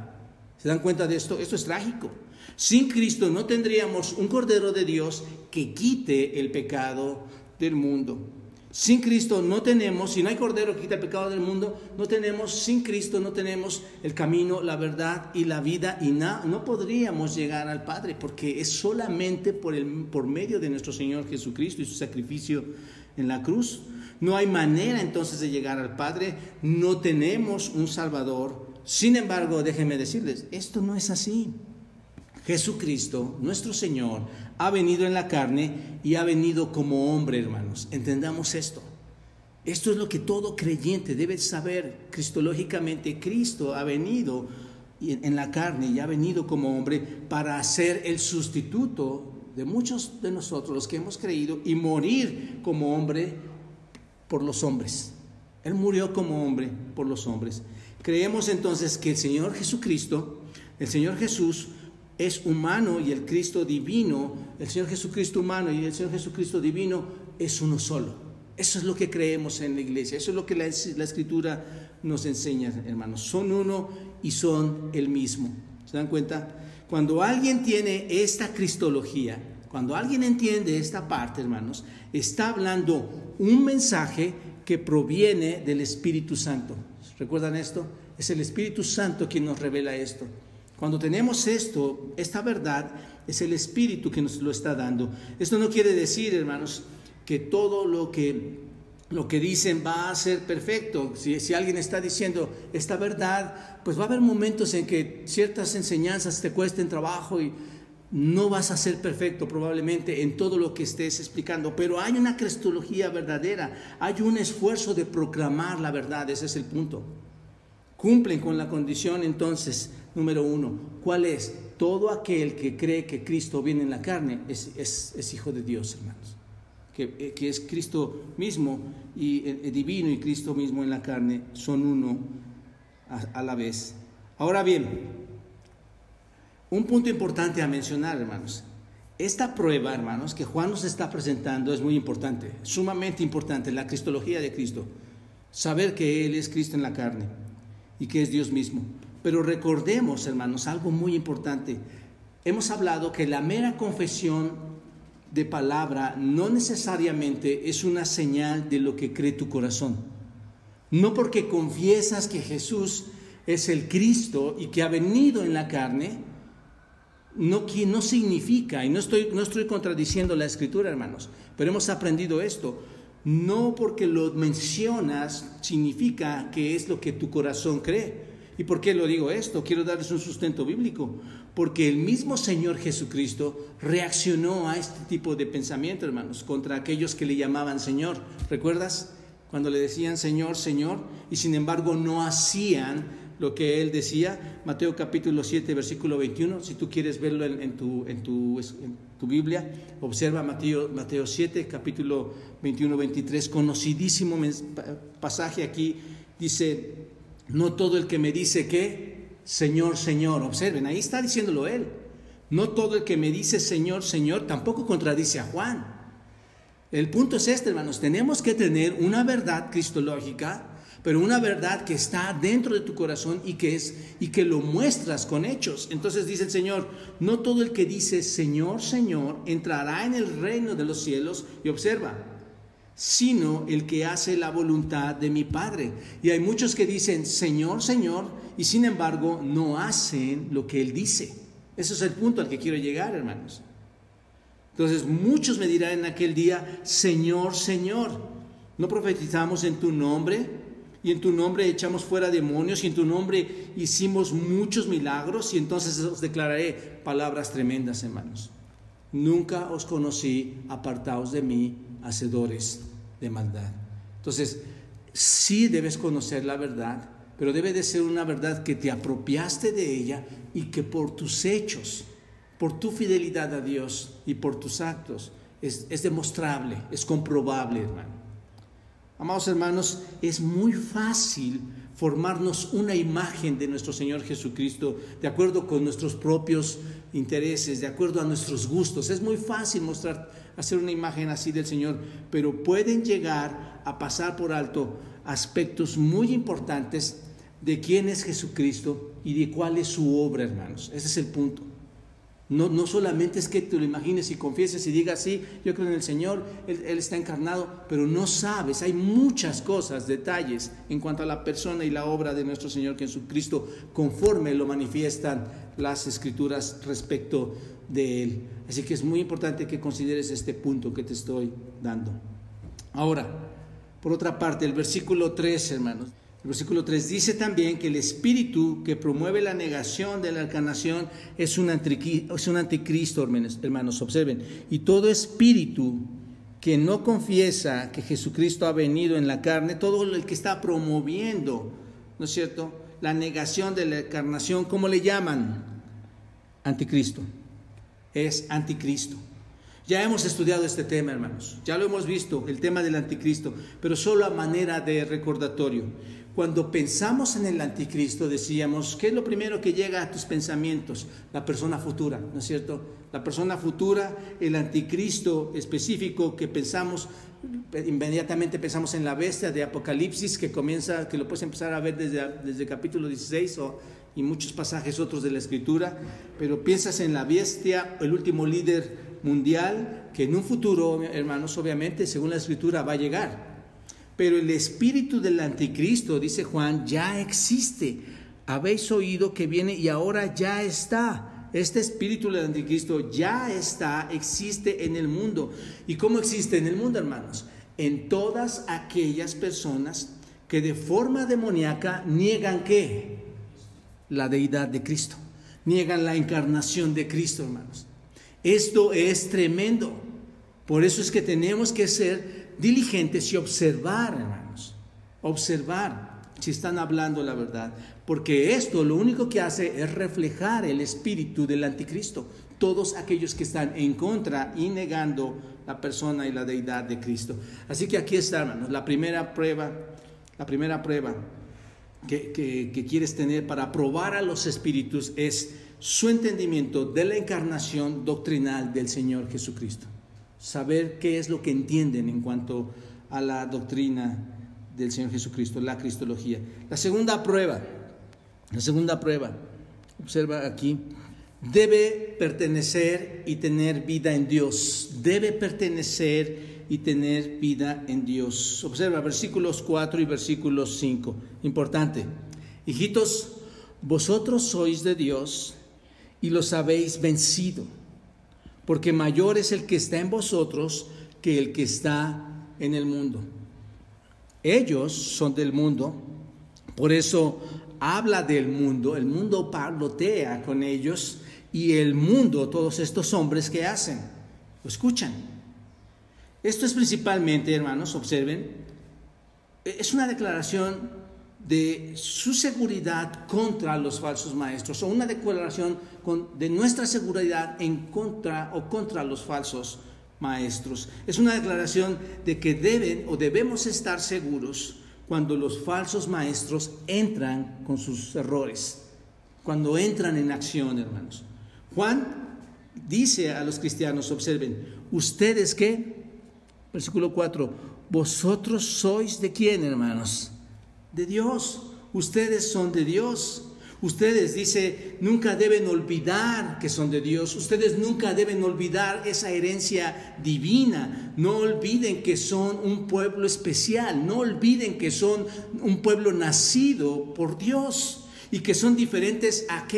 ¿Se dan cuenta de esto? Esto es trágico. Sin Cristo no tendríamos un Cordero de Dios que quite el pecado del mundo. Sin Cristo no tenemos, si no hay Cordero que quita el pecado del mundo, sin Cristo no tenemos el camino, la verdad y la vida, y no podríamos llegar al Padre, porque es solamente por medio de nuestro Señor Jesucristo y su sacrificio en la cruz. No hay manera entonces de llegar al Padre, no tenemos un Salvador. Sin embargo, déjenme decirles, esto no es así. Jesucristo, nuestro Señor, ha venido en la carne y ha venido como hombre, hermanos. Entendamos esto. Esto es lo que todo creyente debe saber cristológicamente. Cristo ha venido en la carne y ha venido como hombre para ser el sustituto de muchos de nosotros, los que hemos creído, y morir como hombre por los hombres. Él murió como hombre por los hombres. Creemos entonces que el Señor Jesucristo, el Señor Jesús, es humano y el Cristo divino, el Señor Jesucristo humano y el Señor Jesucristo divino es uno solo. Eso es lo que creemos en la iglesia, eso es lo que la Escritura nos enseña, hermanos. Son uno y son el mismo. ¿Se dan cuenta? Cuando alguien tiene esta cristología, cuando alguien entiende esta parte, hermanos, está hablando un mensaje que proviene del Espíritu Santo. ¿Recuerdan esto? Es el Espíritu Santo quien nos revela esto. Cuando tenemos esto, esta verdad, es el Espíritu que nos lo está dando. Esto no quiere decir, hermanos, que todo lo que dicen va a ser perfecto. Si alguien está diciendo esta verdad, pues va a haber momentos en que ciertas enseñanzas te cuesten trabajo y no vas a ser perfecto probablemente en todo lo que estés explicando, pero hay una cristología verdadera, hay un esfuerzo de proclamar la verdad, ese es el punto. Cumplen con la condición entonces, número 1, ¿cuál es? Todo aquel que cree que Cristo viene en la carne es hijo de Dios, hermanos. Que es Cristo mismo y el divino y Cristo mismo en la carne son uno a la vez. Ahora bien, un punto importante a mencionar, hermanos. Esta prueba, hermanos, que Juan nos está presentando es muy importante, sumamente importante, la cristología de Cristo. Saber que Él es Cristo en la carne y que es Dios mismo. Pero recordemos, hermanos, algo muy importante. Hemos hablado que la mera confesión de palabra no necesariamente es una señal de lo que cree tu corazón. No porque confiesas que Jesús es el Cristo y que ha venido en la carne, no significa, y no estoy contradiciendo la Escritura, hermanos, pero hemos aprendido esto. No porque lo mencionas significa que es lo que tu corazón cree. ¿Y por qué lo digo esto? Quiero darles un sustento bíblico. Porque el mismo Señor Jesucristo reaccionó a este tipo de pensamiento, hermanos, contra aquellos que le llamaban Señor. ¿Recuerdas? Cuando le decían Señor, Señor, y sin embargo no hacían lo que Él decía. Mateo capítulo 7, versículo 21. Si tú quieres verlo en tu Biblia, observa Mateo 7, capítulo 21, 23. Conocidísimo pasaje aquí. Dice, no todo el que me dice que Señor, Señor. Observen, ahí está diciéndolo Él. No todo el que me dice Señor, Señor, tampoco contradice a Juan. El punto es este, hermanos. Tenemos que tener una verdad cristológica, pero una verdad que está dentro de tu corazón y que lo muestras con hechos. Entonces dice el Señor, no todo el que dice Señor, Señor, entrará en el reino de los cielos. Y observa, sino el que hace la voluntad de mi Padre. Y hay muchos que dicen Señor, Señor, y sin embargo no hacen lo que Él dice. Ese es el punto al que quiero llegar, hermanos. Entonces muchos me dirán en aquel día, Señor, Señor, ¿no profetizamos en tu nombre? Y en tu nombre echamos fuera demonios, y en tu nombre hicimos muchos milagros. Y entonces os declararé palabras tremendas, hermanos. Nunca os conocí, apartaos de mí, hacedores de maldad. Entonces, sí debes conocer la verdad, pero debe de ser una verdad que te apropiaste de ella y que por tus hechos, por tu fidelidad a Dios y por tus actos, es demostrable, es comprobable, hermano. Amados hermanos, es muy fácil formarnos una imagen de nuestro Señor Jesucristo de acuerdo con nuestros propios intereses, de acuerdo a nuestros gustos. Es muy fácil hacer una imagen así del Señor, pero pueden llegar a pasar por alto aspectos muy importantes de quién es Jesucristo y de cuál es su obra, hermanos. Ese es el punto. No solamente es que te lo imagines y confieses y digas, sí, yo creo en el Señor, Él está encarnado, pero no sabes, hay muchas cosas, detalles en cuanto a la persona y la obra de nuestro Señor Jesucristo, conforme lo manifiestan las Escrituras respecto de Él. Así que es muy importante que consideres este punto que te estoy dando. Ahora, por otra parte, el versículo 3, hermanos. El versículo 3 dice también que el espíritu que promueve la negación de la encarnación es un anticristo, hermanos, observen. Y todo espíritu que no confiesa que Jesucristo ha venido en la carne, todo el que está promoviendo, ¿no es cierto?, la negación de la encarnación, ¿cómo le llaman? Anticristo. Es anticristo. Ya hemos estudiado este tema, hermanos, ya lo hemos visto, el tema del anticristo, pero solo a manera de recordatorio. Cuando pensamos en el anticristo, decíamos, ¿qué es lo primero que llega a tus pensamientos? La persona futura, ¿no es cierto? La persona futura, el anticristo específico que pensamos, inmediatamente pensamos en la bestia de Apocalipsis, que lo puedes empezar a ver desde el capítulo 16 y muchos pasajes otros de la Escritura, pero piensas en la bestia, el último líder mundial, que en un futuro, hermanos, obviamente, según la Escritura, va a llegar. Pero el espíritu del anticristo, dice Juan, ya existe. Habéis oído que viene y ahora ya está. Este espíritu del anticristo ya está, existe en el mundo. ¿Y cómo existe en el mundo, hermanos? En todas aquellas personas que de forma demoníaca niegan ¿qué? La deidad de Cristo. Niegan la encarnación de Cristo, hermanos. Esto es tremendo. Por eso es que tenemos que ser diligentes y observar, hermanos, observar si están hablando la verdad, porque esto lo único que hace es reflejar el espíritu del anticristo, todos aquellos que están en contra y negando la persona y la deidad de Cristo. Así que aquí está, hermanos, la primera prueba que quieres tener para probar a los espíritus es su entendimiento de la encarnación doctrinal del Señor Jesucristo. Saber qué es lo que entienden en cuanto a la doctrina del Señor Jesucristo, la cristología. La segunda prueba, observa aquí, debe pertenecer y tener vida en Dios. Debe pertenecer y tener vida en Dios. Observa versículos 4 y versículos 5. Importante. Hijitos, vosotros sois de Dios y los habéis vencido, porque mayor es el que está en vosotros que el que está en el mundo. Ellos son del mundo, por eso habla del mundo, el mundo parlotea con ellos, y el mundo, todos estos hombres que hacen, lo escuchan. Esto es principalmente, hermanos, observen, es una declaración de su seguridad contra los falsos maestros, o una declaración de nuestra seguridad en contra o contra los falsos maestros. Es una declaración de que debemos estar seguros cuando los falsos maestros entran con sus errores, cuando entran en acción, hermanos. Juan dice a los cristianos, observen, ¿ustedes qué? Versículo 4, ¿vosotros sois de quién, hermanos? De Dios. Ustedes son de Dios. Ustedes, dice, nunca deben olvidar que son de Dios. Ustedes nunca deben olvidar esa herencia divina. No olviden que son un pueblo especial. No olviden que son un pueblo nacido por Dios y que son diferentes a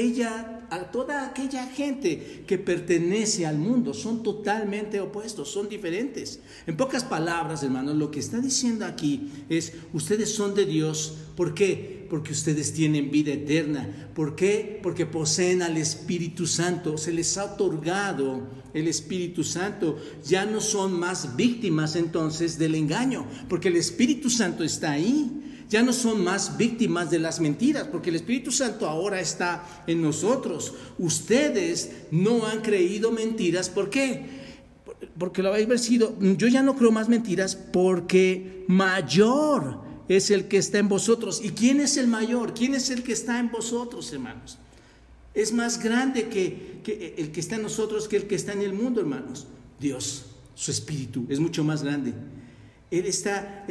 toda aquella gente que pertenece al mundo. Son totalmente opuestos, son diferentes. En pocas palabras, hermanos, lo que está diciendo aquí es, ustedes son de Dios. ¿Por qué? Porque ustedes tienen vida eterna. ¿Por qué? Porque poseen al Espíritu Santo. Se les ha otorgado el Espíritu Santo. Ya no son más víctimas entonces del engaño, porque el Espíritu Santo está ahí. Ya no son más víctimas de las mentiras, porque el Espíritu Santo ahora está en nosotros. Ustedes no han creído mentiras. ¿Por qué? Porque lo habéis vencido. Yo ya no creo más mentiras, porque mayor es el que está en vosotros. ¿Y quién es el mayor? ¿Quién es el que está en vosotros, hermanos? Es más grande que el que está en nosotros que el que está en el mundo, hermanos. Dios, su Espíritu, es mucho más grande. Él está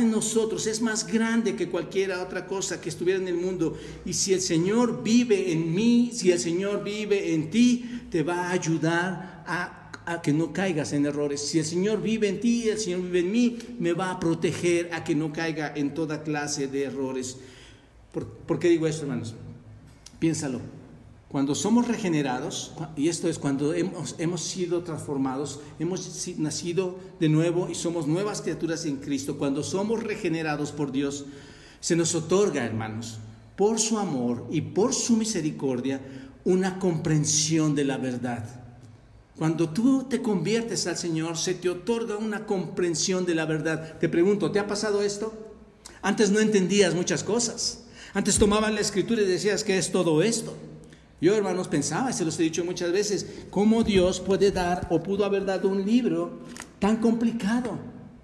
en nosotros, es más grande que cualquier otra cosa que estuviera en el mundo. Y si el Señor vive en mí, si el Señor vive en ti, te va a ayudar a que no caigas en errores. Si el Señor vive en ti, el Señor vive en mí, me va a proteger a que no caiga en toda clase de errores. ¿Por qué digo esto, hermanos? Piénsalo. Cuando somos regenerados, y esto es cuando hemos sido transformados, hemos nacido de nuevo y somos nuevas criaturas en Cristo, cuando somos regenerados por Dios, se nos otorga, hermanos, por su amor y por su misericordia, una comprensión de la verdad. Cuando tú te conviertes al Señor, se te otorga una comprensión de la verdad. Te pregunto, ¿te ha pasado esto? Antes no entendías muchas cosas. Antes tomaban la Escritura y decías, ¿qué es todo esto? Yo, hermanos, pensaba, se los he dicho muchas veces, cómo Dios puede dar o pudo haber dado un libro tan complicado,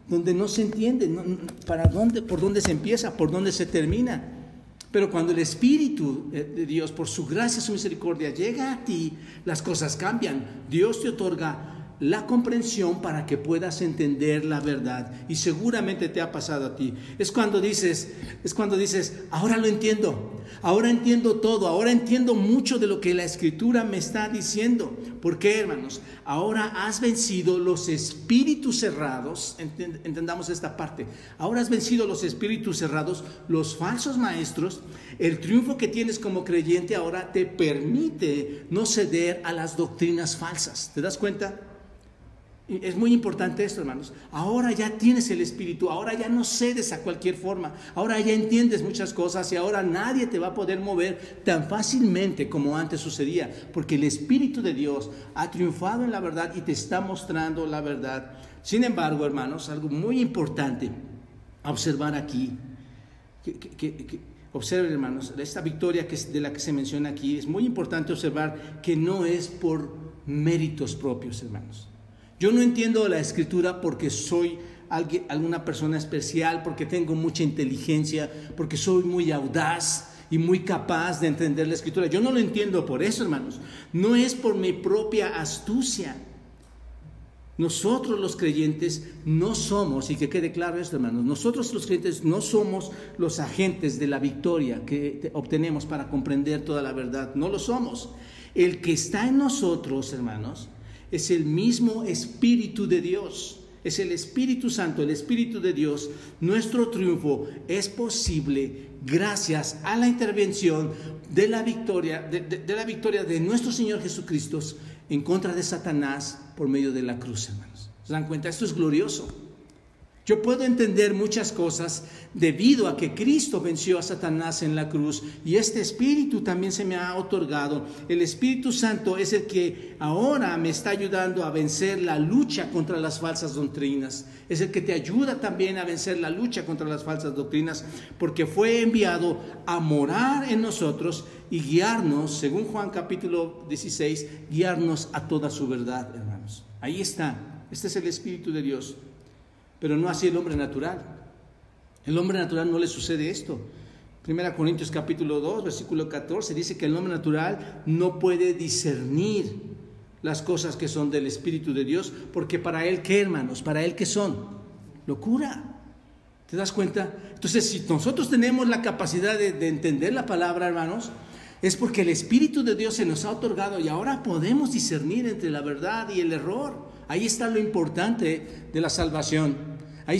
donde no se entiende por dónde se empieza, por dónde se termina. Pero cuando el Espíritu de Dios, por su gracia, su misericordia, llega a ti, las cosas cambian. Dios te otorga la comprensión para que puedas entender la verdad. Y seguramente te ha pasado a ti. Es cuando dices, ahora lo entiendo. Ahora entiendo todo. Ahora entiendo mucho de lo que la Escritura me está diciendo. ¿Por qué, hermanos? Ahora has vencido los espíritus cerrados. Entendamos esta parte. Ahora has vencido los espíritus cerrados, los falsos maestros. El triunfo que tienes como creyente ahora te permite no ceder a las doctrinas falsas. ¿Te das cuenta? Es muy importante esto, hermanos. Ahora ya tienes el Espíritu, ahora ya no cedes a cualquier forma, ahora ya entiendes muchas cosas y ahora nadie te va a poder mover tan fácilmente como antes sucedía, porque el Espíritu de Dios ha triunfado en la verdad y te está mostrando la verdad. Sin embargo, hermanos, algo muy importante a observar aquí, observen, hermanos, esta victoria de la que se menciona aquí, es muy importante observar que no es por méritos propios, hermanos. Yo no entiendo la Escritura porque soy alguna persona especial, porque tengo mucha inteligencia, porque soy muy audaz y muy capaz de entender la Escritura. Yo no lo entiendo por eso, hermanos. No es por mi propia astucia. Nosotros los creyentes no somos, y que quede claro esto, hermanos, nosotros los creyentes no somos los agentes de la victoria que obtenemos para comprender toda la verdad. No lo somos. El que está en nosotros, hermanos, es el mismo Espíritu de Dios, es el Espíritu Santo, el Espíritu de Dios. Nuestro triunfo es posible gracias a la intervención de la victoria de nuestro Señor Jesucristo en contra de Satanás por medio de la cruz, hermanos. ¿Se dan cuenta? Esto es glorioso. Yo puedo entender muchas cosas debido a que Cristo venció a Satanás en la cruz y este Espíritu también se me ha otorgado. El Espíritu Santo es el que ahora me está ayudando a vencer la lucha contra las falsas doctrinas. Es el que te ayuda también a vencer la lucha contra las falsas doctrinas porque fue enviado a morar en nosotros y guiarnos, según Juan capítulo 16, guiarnos a toda su verdad, hermanos. Ahí está. Este es el Espíritu de Dios. Pero no así el hombre natural. El hombre natural no le sucede esto. 1 Corintios capítulo 2, versículo 14, dice que el hombre natural no puede discernir las cosas que son del Espíritu de Dios, porque para él, ¿qué, hermanos? Para él, ¿qué son? Locura. ¿Te das cuenta? Entonces, si nosotros tenemos la capacidad de entender la palabra, hermanos, es porque el Espíritu de Dios se nos ha otorgado y ahora podemos discernir entre la verdad y el error. Ahí está lo importante de la salvación. Ahí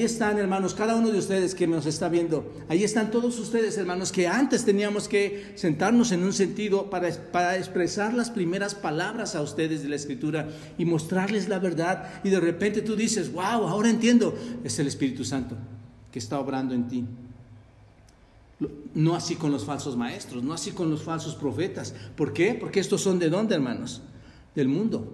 están, hermanos, cada uno de ustedes que nos está viendo. Ahí están todos ustedes, hermanos, que antes teníamos que sentarnos en un sentido para expresar las primeras palabras a ustedes de la Escritura y mostrarles la verdad. Y de repente tú dices, wow, ahora entiendo. Es el Espíritu Santo que está obrando en ti. No así con los falsos maestros, no así con los falsos profetas. ¿Por qué? Porque estos son ¿de dónde, hermanos? Del mundo.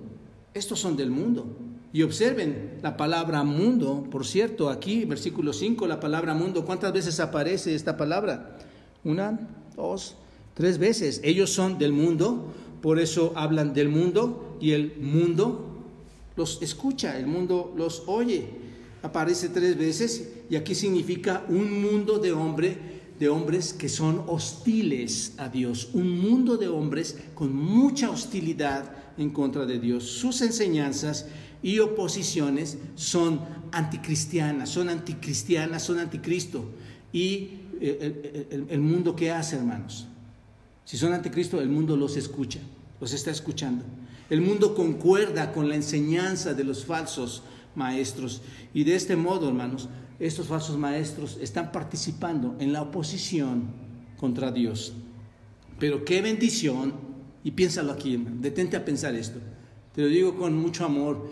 Estos son del mundo. Y observen la palabra mundo, por cierto, aquí, versículo 5, la palabra mundo, ¿cuántas veces aparece esta palabra? 1, 2, 3 veces. Ellos son del mundo, por eso hablan del mundo, y el mundo los escucha, el mundo los oye. Aparece 3 veces, y aquí significa un mundo de hombres que son hostiles a Dios, un mundo de hombres con mucha hostilidad en contra de Dios. Sus enseñanzas y oposiciones son anticristianas, son anticristo. Y el mundo, ¿qué hace, hermanos? Si son anticristo, el mundo los escucha, los está escuchando. El mundo concuerda con la enseñanza de los falsos maestros. Y de este modo, hermanos, estos falsos maestros están participando en la oposición contra Dios. Pero qué bendición, y piénsalo aquí, hermano, detente a pensar esto. Te lo digo con mucho amor,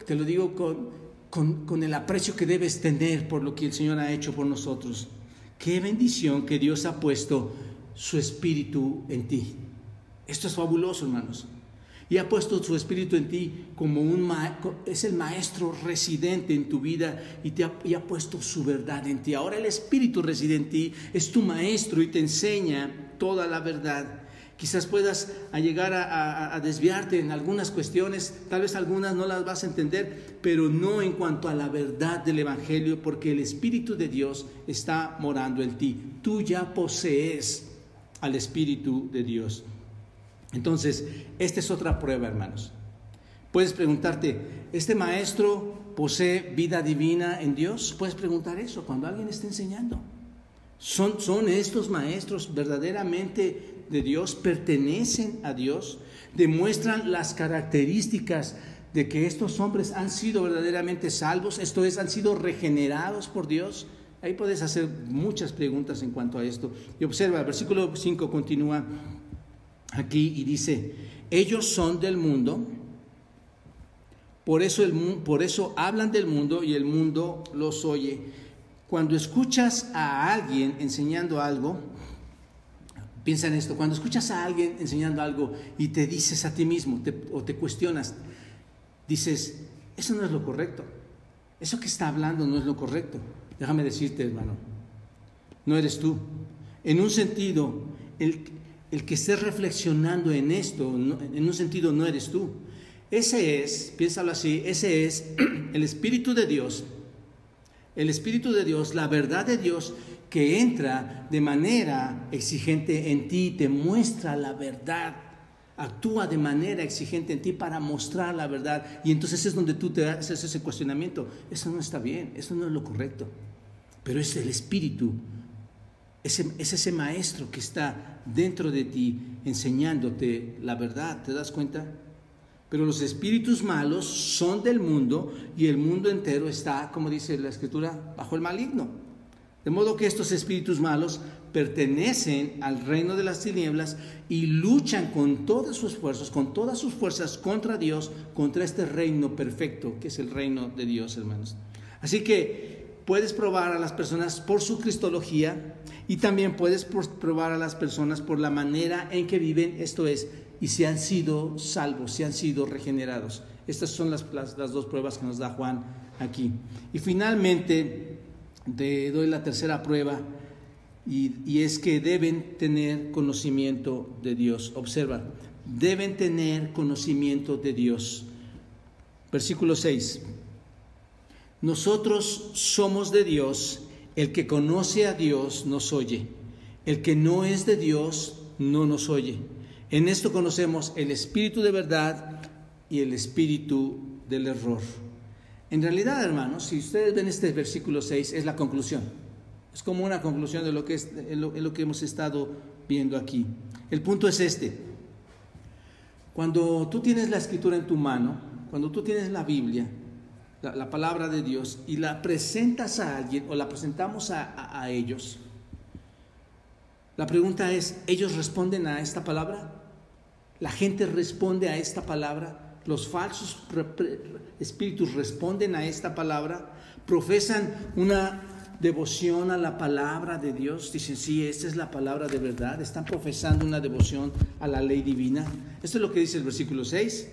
te lo digo con el aprecio que debes tener por lo que el Señor ha hecho por nosotros. Qué bendición que Dios ha puesto su Espíritu en ti. Esto es fabuloso, hermanos. Y ha puesto su Espíritu en ti como es el maestro residente en tu vida y ha puesto su verdad en ti. Ahora el Espíritu reside en ti, es tu maestro y te enseña toda la verdad. Quizás puedas llegar a desviarte en algunas cuestiones, tal vez algunas no las vas a entender, pero no en cuanto a la verdad del Evangelio, porque el Espíritu de Dios está morando en ti. Tú ya posees al Espíritu de Dios. Entonces, esta es otra prueba, hermanos. Puedes preguntarte, ¿este maestro posee vida divina en Dios? Puedes preguntar eso cuando alguien está enseñando. ¿Son estos maestros verdaderamente de Dios? ¿Pertenecen a Dios? ¿Demuestran las características de que estos hombres han sido verdaderamente salvos? Esto es, han sido regenerados por Dios. Ahí puedes hacer muchas preguntas en cuanto a esto. Y observa, el versículo 5 continúa aquí y dice, ellos son del mundo, por eso hablan del mundo y el mundo los oye. Cuando escuchas a alguien enseñando algo, piensa en esto, cuando escuchas a alguien enseñando algo y te dices a ti mismo o te cuestionas, dices, eso no es lo correcto, eso que está hablando no es lo correcto. Déjame decirte, hermano, no eres tú. En un sentido, el que estés reflexionando en esto, en un sentido no eres tú. Ese es, piénsalo así, ese es el Espíritu de Dios. El Espíritu de Dios, la verdad de Dios que entra de manera exigente en ti, te muestra la verdad, actúa de manera exigente en ti para mostrar la verdad. Y entonces es donde tú te haces ese cuestionamiento, eso no está bien, eso no es lo correcto. Pero es el Espíritu, es ese maestro que está dentro de ti enseñándote la verdad, ¿te das cuenta? Pero los espíritus malos son del mundo y el mundo entero está, como dice la Escritura, bajo el maligno. De modo que estos espíritus malos pertenecen al reino de las tinieblas y luchan con todas sus fuerzas contra Dios, contra este reino perfecto que es el reino de Dios, hermanos. Así que puedes probar a las personas por su cristología y también puedes probar a las personas por la manera en que viven, esto es, y si han sido salvos, si han sido regenerados. Estas son las dos pruebas que nos da Juan aquí. Y finalmente te doy la tercera prueba y es que deben tener conocimiento de Dios. Observa, deben tener conocimiento de Dios. Versículo 6. Nosotros somos de Dios, el que conoce a Dios nos oye, el que no es de Dios no nos oye. En esto conocemos el espíritu de verdad y el espíritu del error. En realidad, hermanos, si ustedes ven este versículo 6, es la conclusión. Es como una conclusión de lo que hemos estado viendo aquí. El punto es este. Cuando tú tienes la Escritura en tu mano, cuando tú tienes la Biblia, la palabra de Dios, y la presentas a alguien o la presentamos a ellos, la pregunta es, ¿ellos responden a esta palabra? ¿La gente responde a esta palabra? ¿Los falsos espíritus responden a esta palabra? ¿Profesan una devoción a la palabra de Dios? Dicen, sí, esta es la palabra de verdad. ¿Están profesando una devoción a la ley divina? Esto es lo que dice el versículo 6.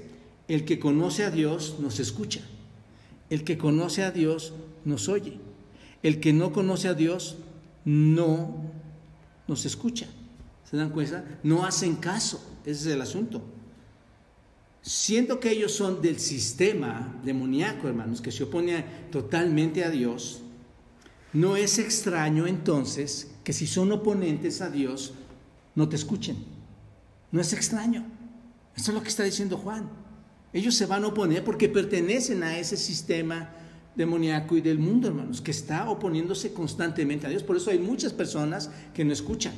El que conoce a Dios nos escucha. El que conoce a Dios nos oye. El que no conoce a Dios no nos escucha. ¿Se dan cuenta? No hacen caso. Ese es el asunto. Siendo que ellos son del sistema demoníaco, hermanos, que se opone totalmente a Dios, no es extraño entonces que si son oponentes a Dios, no te escuchen. No es extraño. Esto es lo que está diciendo Juan. Ellos se van a oponer porque pertenecen a ese sistema demoníaco y del mundo, hermanos, que está oponiéndose constantemente a Dios. Por eso hay muchas personas que no escuchan.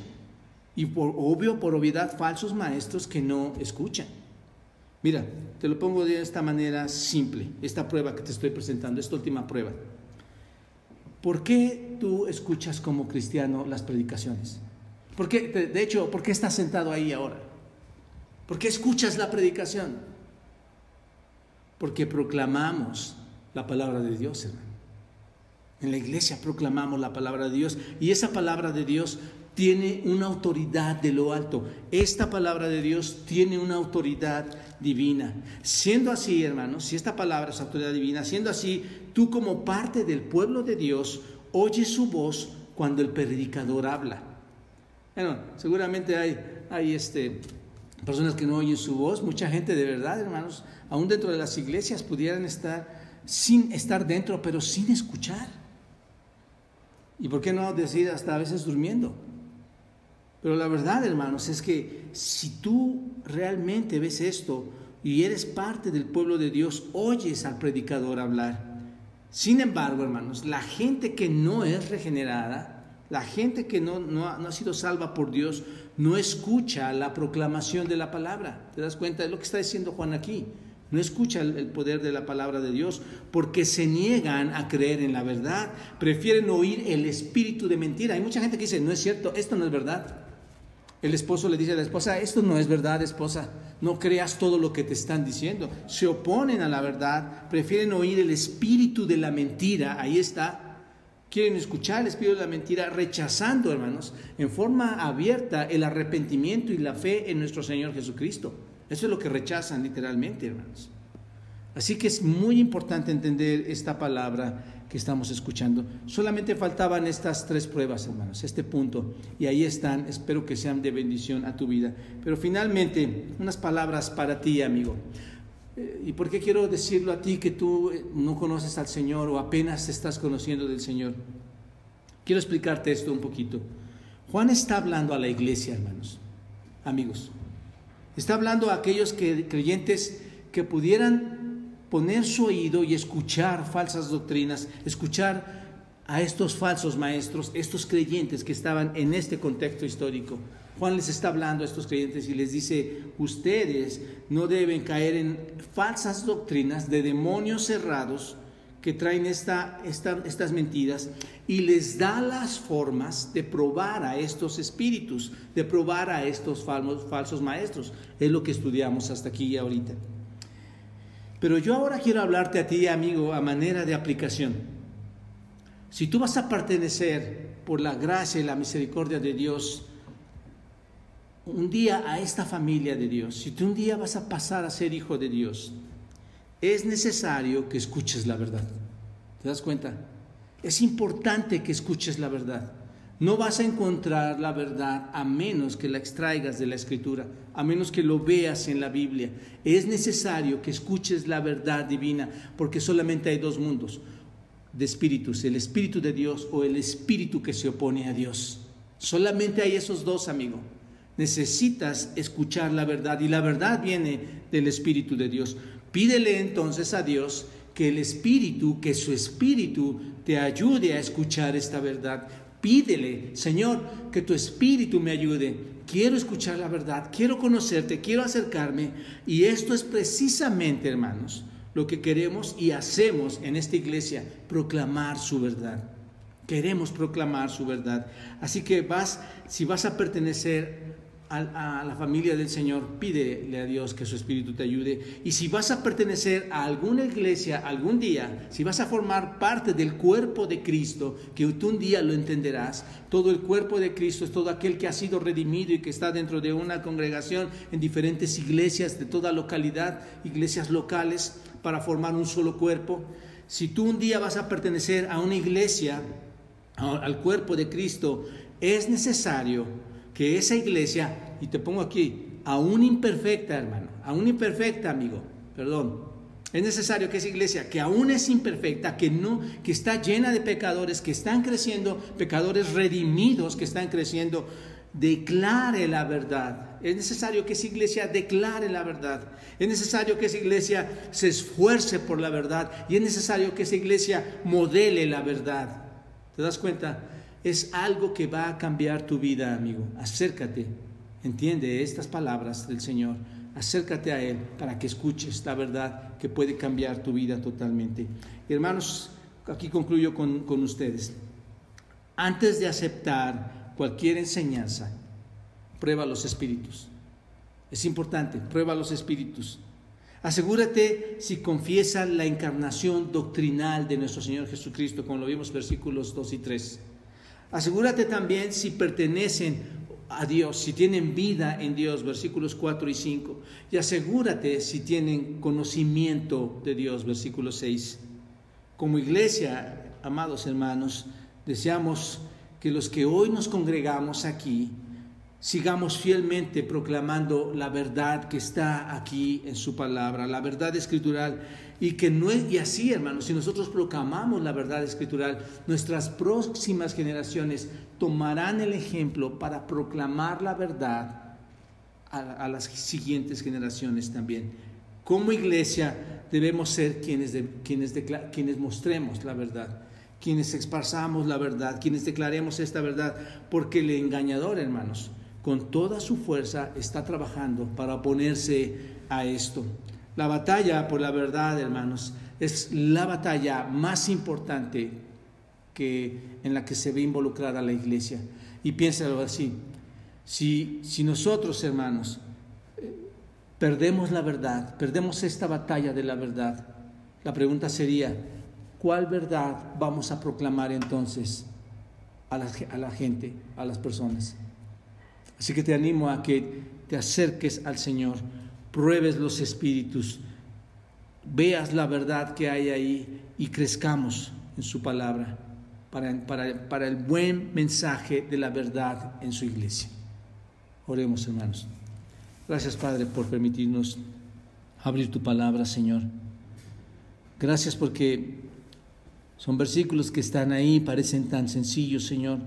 Y por obviedad, falsos maestros que no escuchan. Mira, te lo pongo de esta manera simple, esta prueba que te estoy presentando, esta última prueba. ¿Por qué tú escuchas como cristiano las predicaciones? ¿Por qué, de hecho, por qué estás sentado ahí ahora? ¿Por qué escuchas la predicación? Porque proclamamos la palabra de Dios, hermano. En la iglesia proclamamos la palabra de Dios y esa palabra de Dios tiene una autoridad de lo alto. Esta palabra de Dios tiene una autoridad divina. Siendo así, hermanos, si esta palabra es autoridad divina, siendo así, tú como parte del pueblo de Dios, oyes su voz cuando el predicador habla. Bueno, seguramente hay personas que no oyen su voz, mucha gente de verdad, hermanos, aún dentro de las iglesias pudieran estar sin estar dentro, pero sin escuchar. Y por qué no decir hasta a veces durmiendo. Pero la verdad, hermanos, es que si tú realmente ves esto y eres parte del pueblo de Dios, oyes al predicador hablar. Sin embargo, hermanos, la gente que no es regenerada, la gente que no ha sido salva por Dios, no escucha la proclamación de la palabra. ¿Te das cuenta? Es lo que está diciendo Juan aquí. No escucha el poder de la palabra de Dios porque se niegan a creer en la verdad. Prefieren oír el espíritu de mentira. Hay mucha gente que dice, no es cierto, esto no es verdad. El esposo le dice a la esposa, esto no es verdad, esposa. No creas todo lo que te están diciendo. Se oponen a la verdad, prefieren oír el espíritu de la mentira. Ahí está. Quieren escuchar el espíritu de la mentira, rechazando, hermanos, en forma abierta el arrepentimiento y la fe en nuestro Señor Jesucristo. Eso es lo que rechazan literalmente, hermanos. Así que es muy importante entender esta palabra que estamos escuchando. Solamente faltaban estas 3 pruebas, hermanos, este punto. Y ahí están, espero que sean de bendición a tu vida. Pero finalmente, unas palabras para ti, amigo. ¿Y por qué quiero decirlo a ti que tú no conoces al Señor o apenas te estás conociendo del Señor? Quiero explicarte esto un poquito. Juan está hablando a la iglesia, hermanos, amigos. Está hablando a aquellos creyentes que pudieran poner su oído y escuchar falsas doctrinas, escuchar a estos falsos maestros, estos creyentes que estaban en este contexto histórico. Juan les está hablando a estos creyentes y les dice, ustedes no deben caer en falsas doctrinas de demonios cerrados que traen estas mentiras, y les da las formas de probar a estos espíritus, de probar a estos falsos maestros. Es lo que estudiamos hasta aquí y ahorita. Pero yo ahora quiero hablarte a ti, amigo, a manera de aplicación. Si tú vas a pertenecer por la gracia y la misericordia de Dios un día a esta familia de Dios, si tú un día vas a pasar a ser hijo de Dios, es necesario que escuches la verdad. ¿Te das cuenta? Es importante que escuches la verdad. No vas a encontrar la verdad a menos que la extraigas de la Escritura, a menos que lo veas en la Biblia. Es necesario que escuches la verdad divina, porque solamente hay 2 mundos de espíritus, el espíritu de Dios o el espíritu que se opone a Dios. Solamente hay esos 2, amigo. Necesitas escuchar la verdad, y la verdad viene del Espíritu de Dios. Pídele entonces a Dios que su Espíritu te ayude a escuchar esta verdad. Pídele, Señor, que tu Espíritu me ayude. Quiero escuchar la verdad, quiero conocerte, quiero acercarme. Y esto es precisamente, hermanos, lo que queremos y hacemos en esta iglesia, proclamar su verdad. Queremos proclamar su verdad. Así que si vas a pertenecer a la familia del Señor, pídele a Dios que su Espíritu te ayude. Y si vas a pertenecer a alguna iglesia algún día, si vas a formar parte del cuerpo de Cristo, que tú un día lo entenderás, todo el cuerpo de Cristo es todo aquel que ha sido redimido y que está dentro de una congregación en diferentes iglesias de toda localidad, iglesias locales, para formar un solo cuerpo. Si tú un día vas a pertenecer a una iglesia, al cuerpo de Cristo, es necesario que esa iglesia, y te pongo aquí, aún imperfecta, hermano, aún imperfecta, amigo, perdón, es necesario que esa iglesia, que aún es imperfecta, que está llena de pecadores, que están creciendo, pecadores redimidos que están creciendo, declare la verdad. Es necesario que esa iglesia declare la verdad. Es necesario que esa iglesia se esfuerce por la verdad, y es necesario que esa iglesia modele la verdad. ¿Te das cuenta? Es algo que va a cambiar tu vida, amigo. Acércate, entiende estas palabras del Señor. Acércate a Él para que escuches la verdad que puede cambiar tu vida totalmente. Y hermanos, aquí concluyo con ustedes. Antes de aceptar cualquier enseñanza, prueba los espíritus. Es importante, prueba los espíritus. Asegúrate si confiesan la encarnación doctrinal de nuestro Señor Jesucristo, como lo vimos versículos 2 y 3. Asegúrate también si pertenecen a Dios, si tienen vida en Dios, versículos 4 y 5. Y asegúrate si tienen conocimiento de Dios, versículo 6. Como iglesia, amados hermanos, deseamos que los que hoy nos congregamos aquí sigamos fielmente proclamando la verdad que está aquí en su palabra, la verdad escritural, y así, hermanos, si nosotros proclamamos la verdad escritural, nuestras próximas generaciones tomarán el ejemplo para proclamar la verdad a las siguientes generaciones también. Como iglesia debemos ser quienes mostremos la verdad, quienes expresamos la verdad, quienes declaremos esta verdad, porque el engañador, hermanos, con toda su fuerza está trabajando para oponerse a esto. La batalla por la verdad, hermanos, es la batalla más importante en la que se ve involucrada la iglesia. Y piénsalo así, si nosotros, hermanos, perdemos la verdad, perdemos esta batalla de la verdad, la pregunta sería, ¿cuál verdad vamos a proclamar entonces a la gente, a las personas? Así que te animo a que te acerques al Señor, pruebes los espíritus, veas la verdad que hay ahí y crezcamos en su palabra para el buen mensaje de la verdad en su iglesia. Oremos, hermanos. Gracias, Padre, por permitirnos abrir tu palabra, Señor. Gracias porque son versículos que están ahí, parecen tan sencillos, Señor,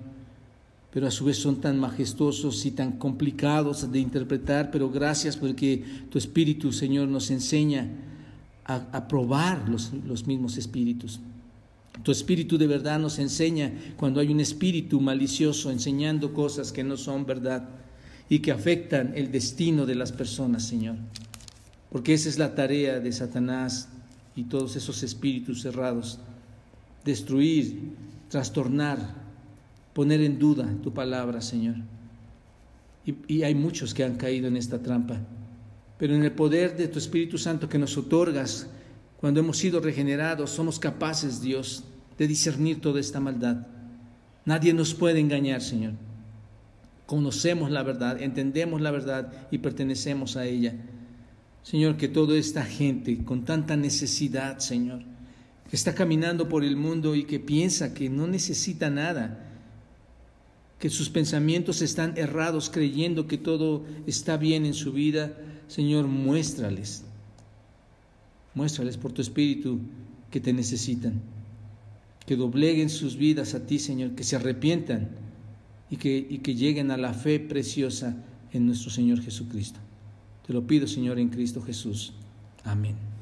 pero a su vez son tan majestuosos y tan complicados de interpretar, pero gracias porque tu Espíritu, Señor, nos enseña a probar los mismos espíritus. Tu Espíritu de verdad nos enseña cuando hay un espíritu malicioso enseñando cosas que no son verdad y que afectan el destino de las personas, Señor. Porque esa es la tarea de Satanás y todos esos espíritus cerrados: destruir, trastornar, poner en duda tu palabra, Señor. Y hay muchos que han caído en esta trampa. Pero en el poder de tu Espíritu Santo que nos otorgas, cuando hemos sido regenerados, somos capaces, Dios, de discernir toda esta maldad. Nadie nos puede engañar, Señor. Conocemos la verdad, entendemos la verdad y pertenecemos a ella. Señor, que toda esta gente con tanta necesidad, Señor, que está caminando por el mundo y que piensa que no necesita nada, que sus pensamientos están errados creyendo que todo está bien en su vida, Señor, muéstrales por tu Espíritu que te necesitan, que dobleguen sus vidas a ti, Señor, que se arrepientan y que lleguen a la fe preciosa en nuestro Señor Jesucristo. Te lo pido, Señor, en Cristo Jesús. Amén.